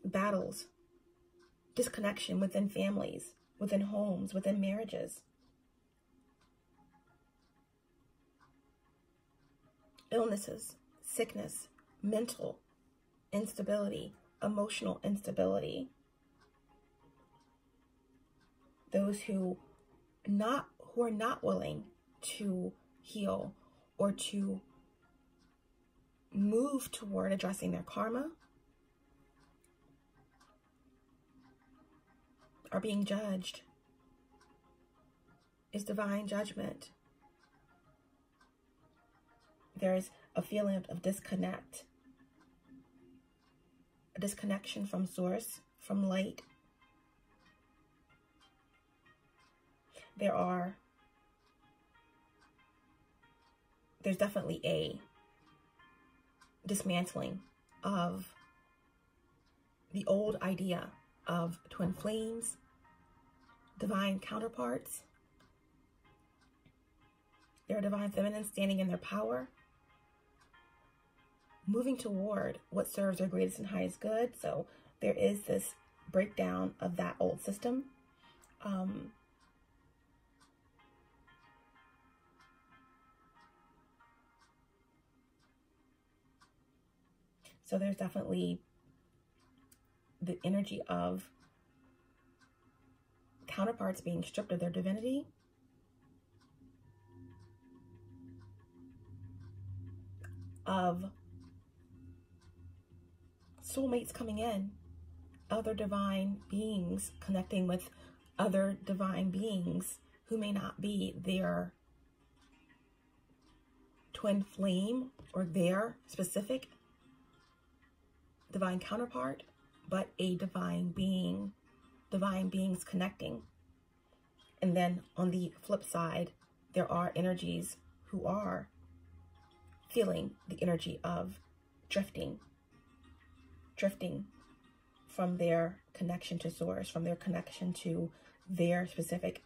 Battles, disconnection within families, within homes, within marriages. Illnesses, sickness, mental instability, emotional instability. Those who are not willing to heal or to move toward addressing their karma are being judged. Is divine judgment. There's a feeling of disconnect, a disconnection from source, from light. There's definitely a dismantling of the old idea of twin flames, divine counterparts. There are divine feminines standing in their power, moving toward what serves their greatest and highest good. So there is this breakdown of that old system. So there's definitely the energy of counterparts being stripped of their divinity, of soulmates coming in, other divine beings connecting with other divine beings who may not be their twin flame or their specific divine counterpart, but a divine being, divine beings connecting. And then on the flip side, there are energies who are feeling the energy of drifting from their connection to source, from their connection to their specific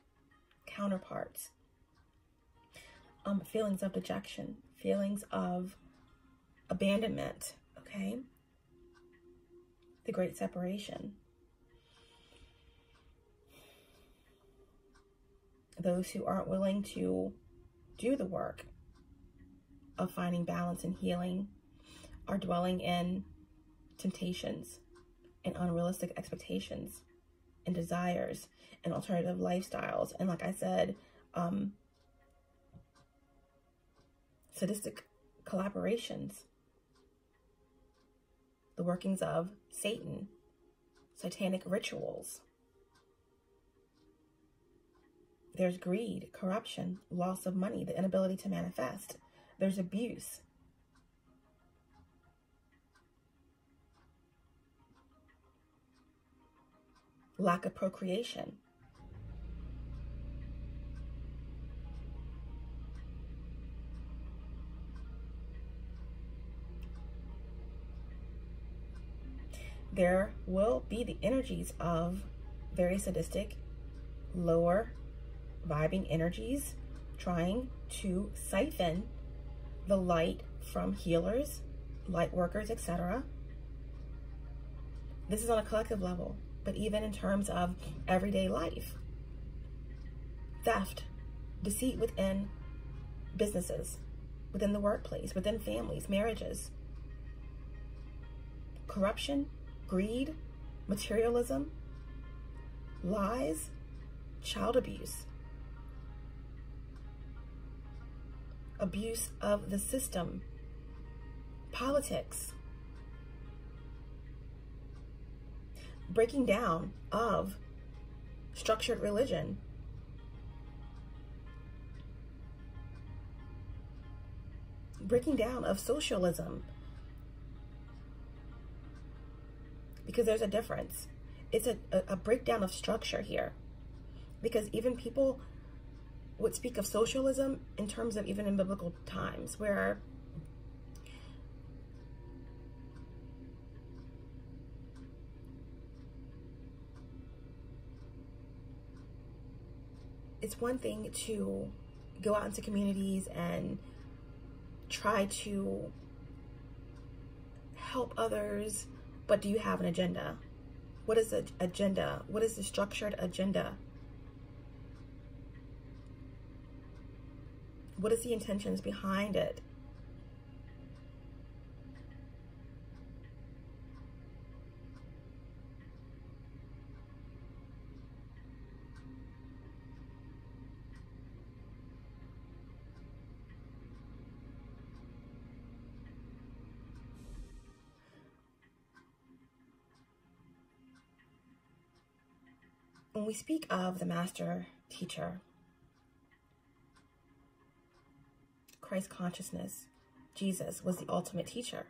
counterparts. Feelings of dejection, feelings of abandonment, okay? The great separation. Those who aren't willing to do the work of finding balance and healing are dwelling in temptations and unrealistic expectations and desires and alternative lifestyles. And like I said, sadistic collaborations, the workings of Satan, satanic rituals. There's greed, corruption, loss of money, the inability to manifest. There's abuse. Lack of procreation. There will be the energies of very sadistic, lower vibing energies trying to siphon the light from healers, light workers, etc. This is on a collective level, but even in terms of everyday life. Theft, deceit within businesses, within the workplace, within families, marriages. Corruption, greed, materialism, lies, child abuse. Abuse of the system, politics, breaking down of structured religion, breaking down of socialism, because there's a difference. It's a breakdown of structure here, because even people would speak of socialism in terms of even in biblical times, where it's one thing to go out into communities and try to help others, but do you have an agenda? What is the agenda? What is the structured agenda? What is the intentions behind it? When we speak of the master teacher, Christ consciousness, Jesus was the ultimate teacher.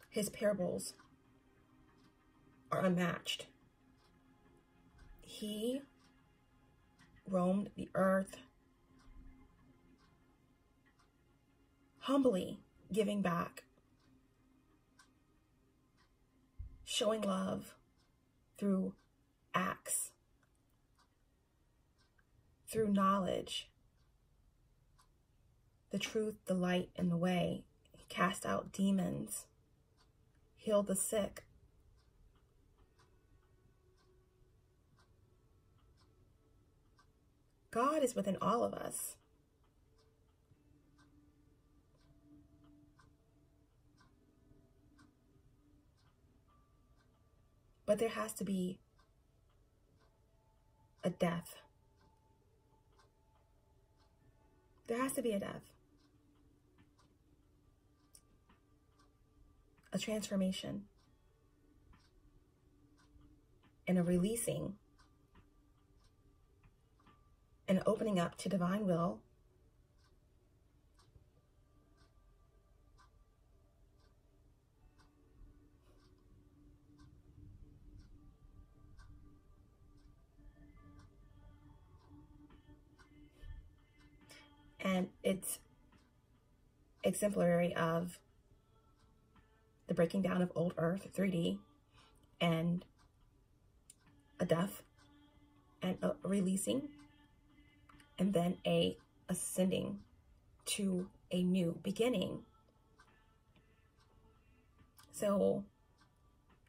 His parables are unmatched. He roamed the earth, humbly giving back, showing love through acts, through knowledge, the truth, the light, and the way. He cast out demons, healed the sick. God is within all of us. But there has to be a death. There has to be a death. A transformation. And a releasing. And opening up to divine will. And it's exemplary of the breaking down of old Earth, 3D, and a death, and a releasing, and then a ascending to a new beginning. So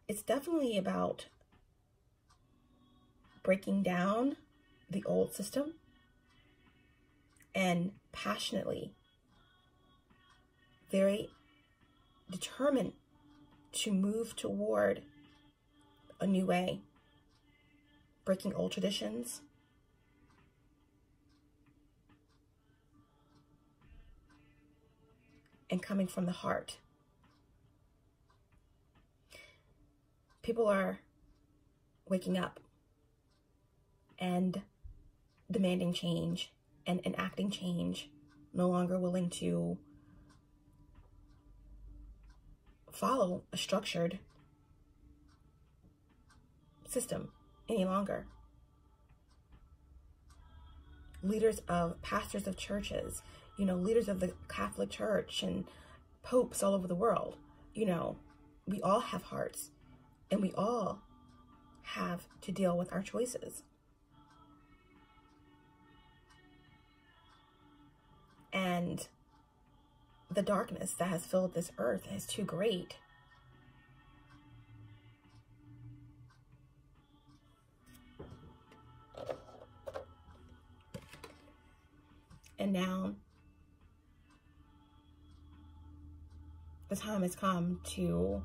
it's definitely about breaking down the old system and passionately, very determined to move toward a new way, breaking old traditions, and coming from the heart. People are waking up and demanding change and enacting change, no longer willing to follow a structured system any longer. Leaders of pastors of churches, you know, leaders of the Catholic Church and popes all over the world, you know, we all have hearts and we all have to deal with our choices. And the darkness that has filled this earth is too great. And now the time has come to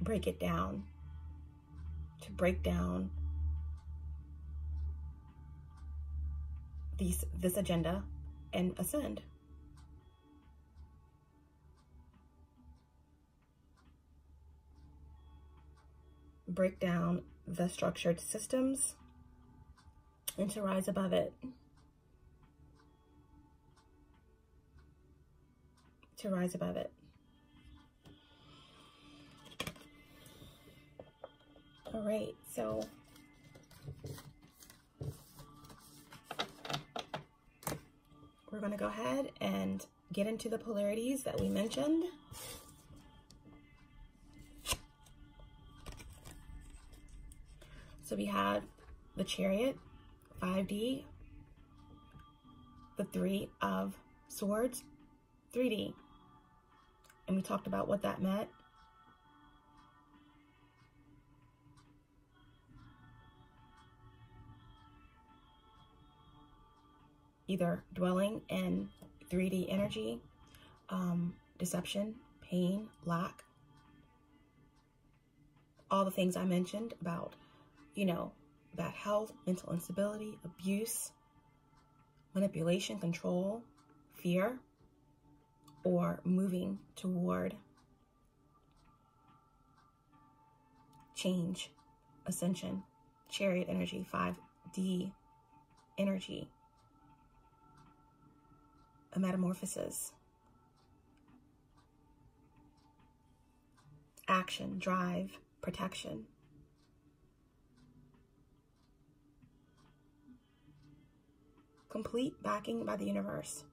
break it down, to break down this agenda and ascend. Break down the structured systems and to rise above it. To rise above it. All right, so we're going to go ahead and get into the polarities that we mentioned. So we have the Chariot, 5D, the Three of Swords, 3D. And we talked about what that meant. Either dwelling in 3D energy, deception, pain, lack, all the things I mentioned about, you know, bad health, mental instability, abuse, manipulation, control, fear, or moving toward change, ascension, Chariot energy, 5D energy, a metamorphosis, action, drive, protection, complete backing by the universe.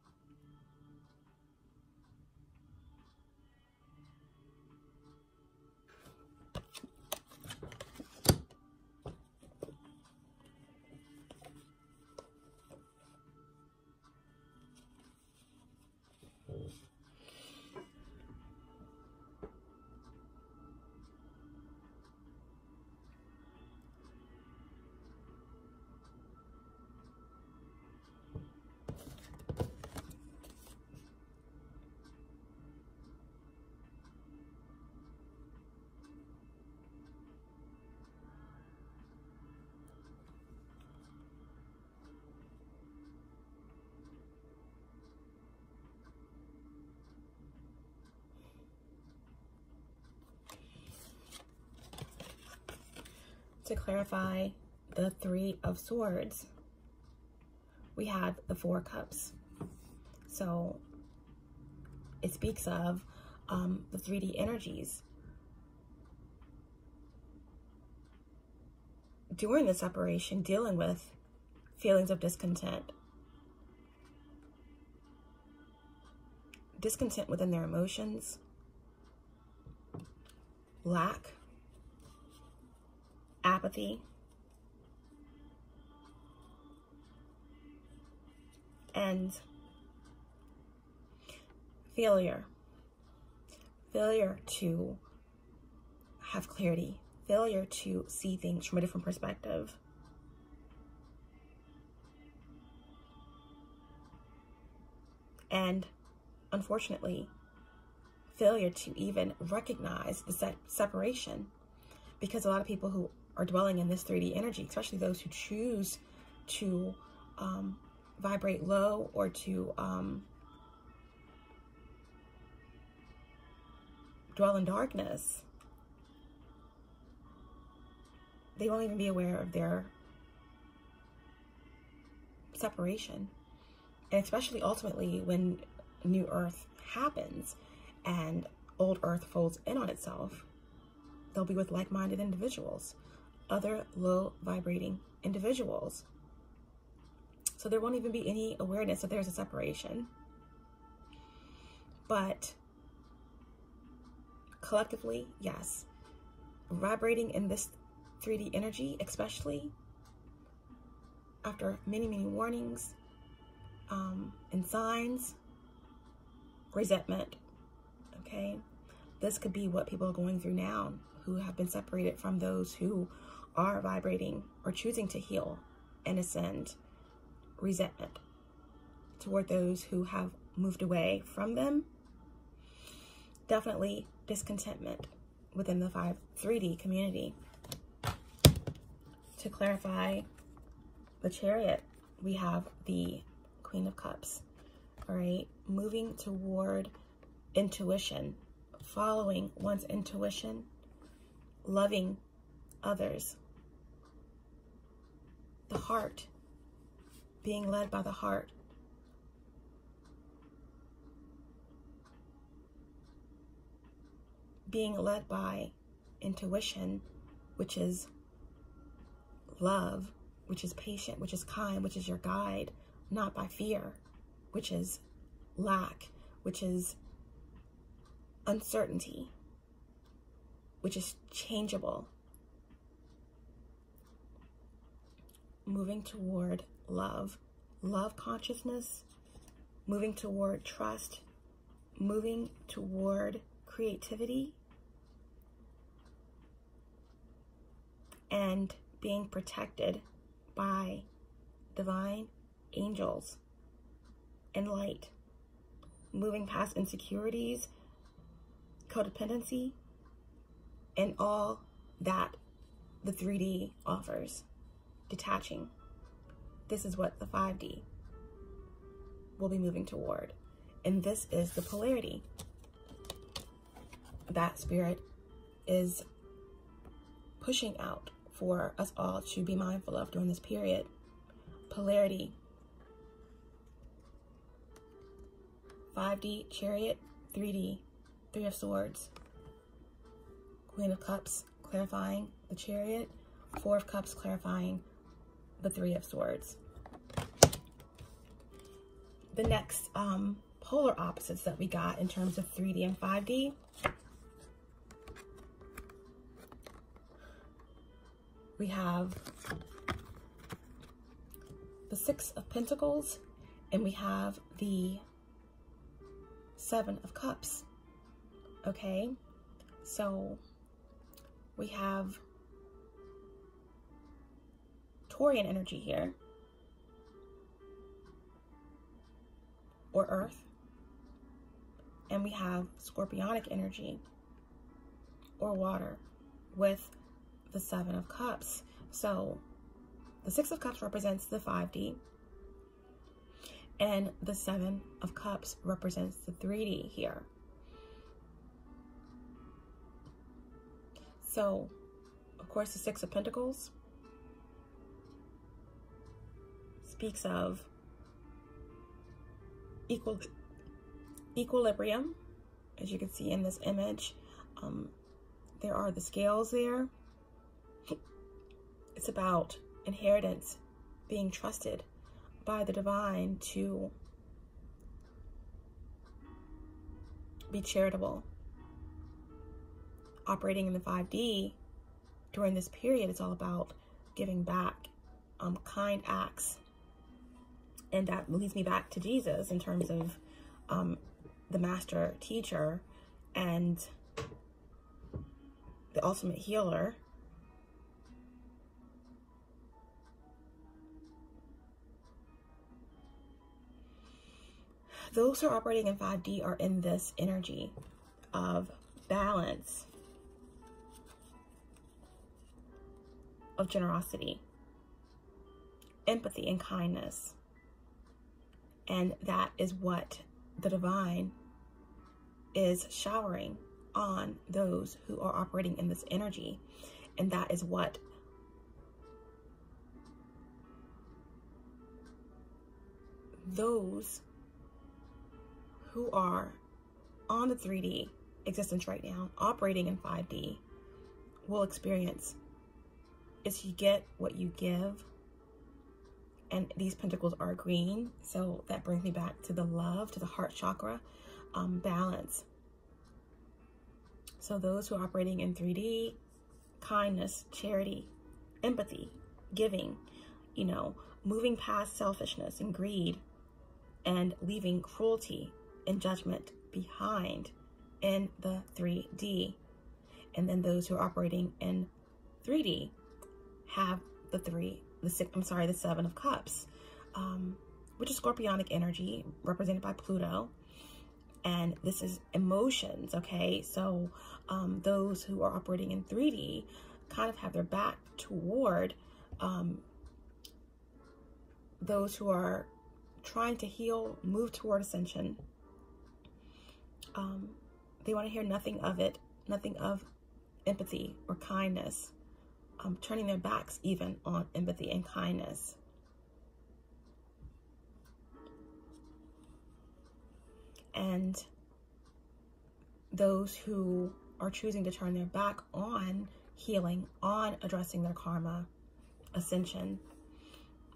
To clarify the Three of Swords, we have the Four Cups. So it speaks of the 3D energies. During the separation, dealing with feelings of discontent, discontent within their emotions, lack, apathy, and failure. Failure to have clarity, failure to see things from a different perspective. And unfortunately, failure to even recognize the separation, because a lot of people who are dwelling in this 3D energy, especially those who choose to vibrate low or to dwell in darkness, they won't even be aware of their separation. And especially ultimately when new earth happens and old earth folds in on itself, they'll be with like-minded individuals, other low vibrating individuals. So there won't even be any awareness that there's a separation. But collectively, yes, vibrating in this 3D energy, especially after many, many warnings and signs, resentment, okay? This could be what people are going through now who have been separated from those who are vibrating or choosing to heal and ascend. Resentment toward those who have moved away from them. Definitely discontentment within the 3D community. To clarify the Chariot, we have the Queen of Cups, all right? Moving toward intuition, following one's intuition, loving others. The heart, being led by the heart. Being led by intuition, which is love, which is patient, which is kind, which is your guide, not by fear, which is lack, which is uncertainty, which is changeable. Moving toward love, love consciousness, moving toward trust, moving toward creativity, and being protected by divine angels and light, moving past insecurities, codependency, and all that the 3D offers. Detaching. This is what the 5D will be moving toward. And this is the polarity that Spirit is pushing out for us all to be mindful of during this period. Polarity. 5D, Chariot, 3D, 3 of Swords. Queen of Cups, clarifying the Chariot. 4 of Cups, clarifying the 3 of Swords. The next polar opposites that we got in terms of 3D and 5D. We have the 6 of Pentacles, and we have the 7 of Cups. Okay, so we have Taurian energy here, or Earth, and we have Scorpionic energy, or water, with the 7 of Cups. So the 6 of Cups represents the 5D, and the 7 of Cups represents the 3D here. So, of course, the 6 of Pentacles speaks of equilibrium, as you can see in this image. There are the scales there. It's about inheritance, being trusted by the divine to be charitable. Operating in the 5D during this period, it's all about giving back, kind acts. And that leads me back to Jesus in terms of the master teacher and the ultimate healer. Those who are operating in 5D are in this energy of balance, of generosity, empathy, and kindness. And that is what the divine is showering on those who are operating in this energy. And that is what those who are on the 3D existence right now, operating in 5D, will experience. Is you get what you give. And these pentacles are green, so that brings me back to the love, to the heart chakra, balance. So those who are operating in 3D, kindness, charity, empathy, giving, you know, moving past selfishness and greed and leaving cruelty and judgment behind in the 3D. And then those who are operating in 3D have the 7 of Cups, which is scorpionic energy represented by Pluto. And this is emotions, okay? So those who are operating in 3D kind of have their back toward those who are trying to heal, move toward ascension. They want to hear nothing of it, nothing of empathy or kindness, turning their backs even on empathy and kindness. And those who are choosing to turn their back on healing, on addressing their karma, ascension,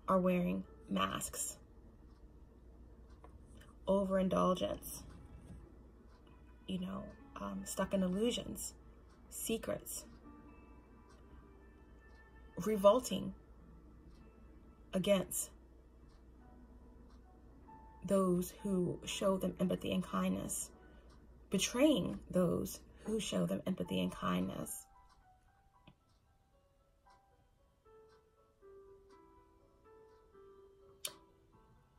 are wearing masks, overindulgence, you know, stuck in illusions, secrets, revolting against those who show them empathy and kindness, betraying those who show them empathy and kindness.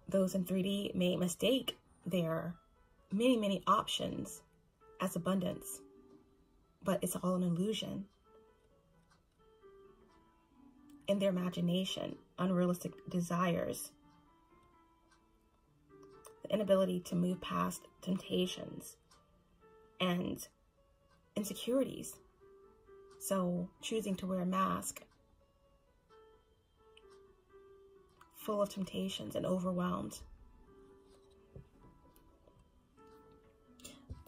Those in 3D may mistake their many options as abundance, but it's all an illusion. In their imagination, unrealistic desires, the inability to move past temptations and insecurities. So choosing to wear a mask full of temptations and overwhelmed.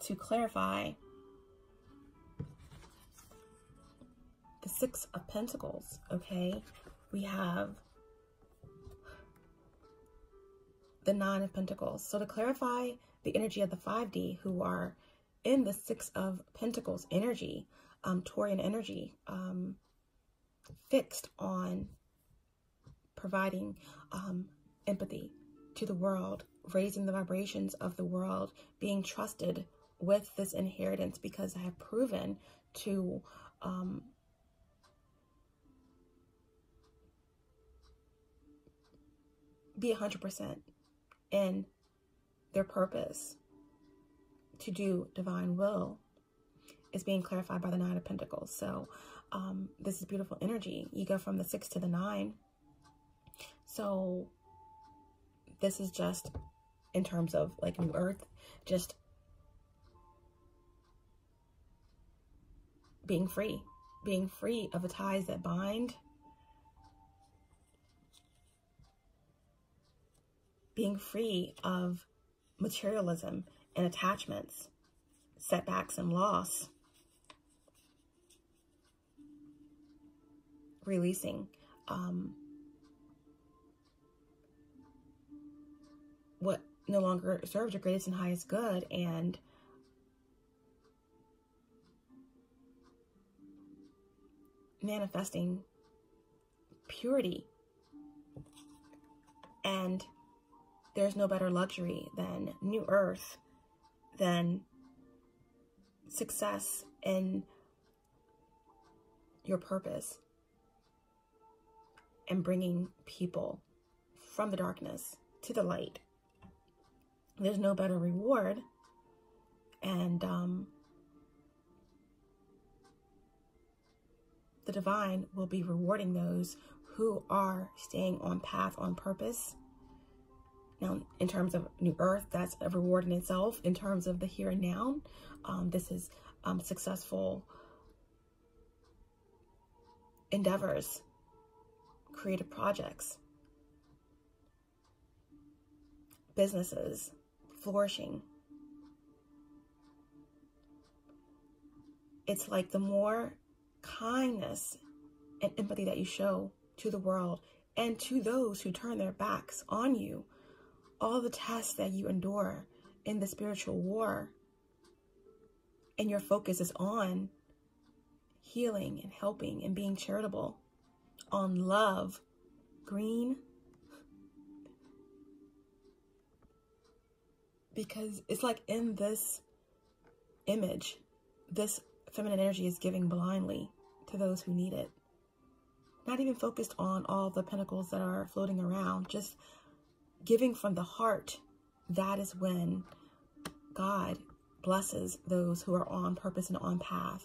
To clarify, the 6 of Pentacles, okay? We have the 9 of Pentacles. So to clarify the energy of the 5D who are in the 6 of Pentacles energy, Taurian energy, fixed on providing empathy to the world, raising the vibrations of the world, being trusted with this inheritance because I have proven to be 100% in their purpose to do divine will is being clarified by the 9 of Pentacles. So this is beautiful energy. You go from the 6 to the 9. So this is just in terms of like new earth, just being free of the ties that bind, being free of materialism and attachments, setbacks and loss, releasing what no longer serves your greatest and highest good, and manifesting purity. And there's no better luxury than new earth, than success in your purpose, and bringing people from the darkness to the light. There's no better reward. And the divine will be rewarding those who are staying on path, on purpose. Now, in terms of new earth, that's a reward in itself. In terms of the here and now, this is successful endeavors, creative projects, businesses flourishing. It's like the more kindness and empathy that you show to the world and to those who turn their backs on you, all the tests that you endure in the spiritual war, and your focus is on healing and helping and being charitable, on love, green, because it's like in this image, this feminine energy is giving blindly to those who need it. Not even focused on all the pentacles that are floating around, just giving from the heart. That is when God blesses those who are on purpose and on path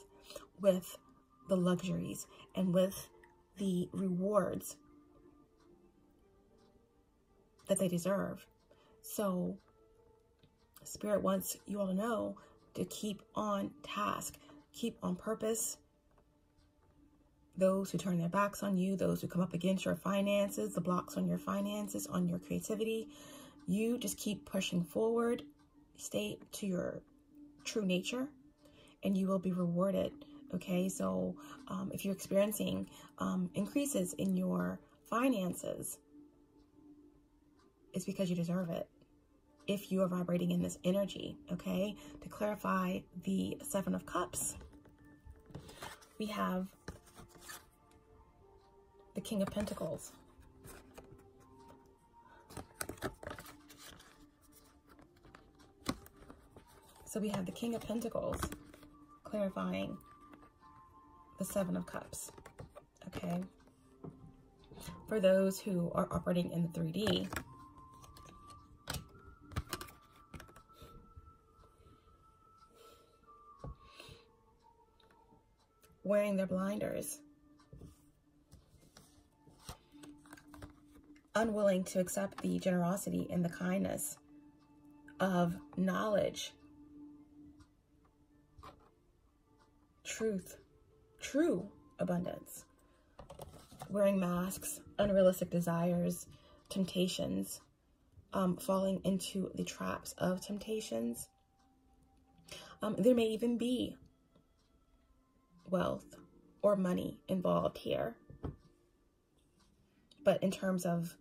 with the luxuries and with the rewards that they deserve. So Spirit wants you all to know to keep on task, keep on purpose. Those who turn their backs on you, those who come up against your finances, the blocks on your finances, on your creativity, you just keep pushing forward, stay to your true nature, and you will be rewarded. Okay, so if you're experiencing increases in your finances, it's because you deserve it. If you are vibrating in this energy, okay? To clarify the Seven of Cups, we have the King of Pentacles. So we have the King of Pentacles clarifying the Seven of Cups, okay? For those who are operating in the 3D, wearing their blinders, unwilling to accept the generosity and the kindness of knowledge, truth, true abundance, wearing masks, unrealistic desires, temptations, falling into the traps of temptations. There may even be wealth or money involved here. But in terms of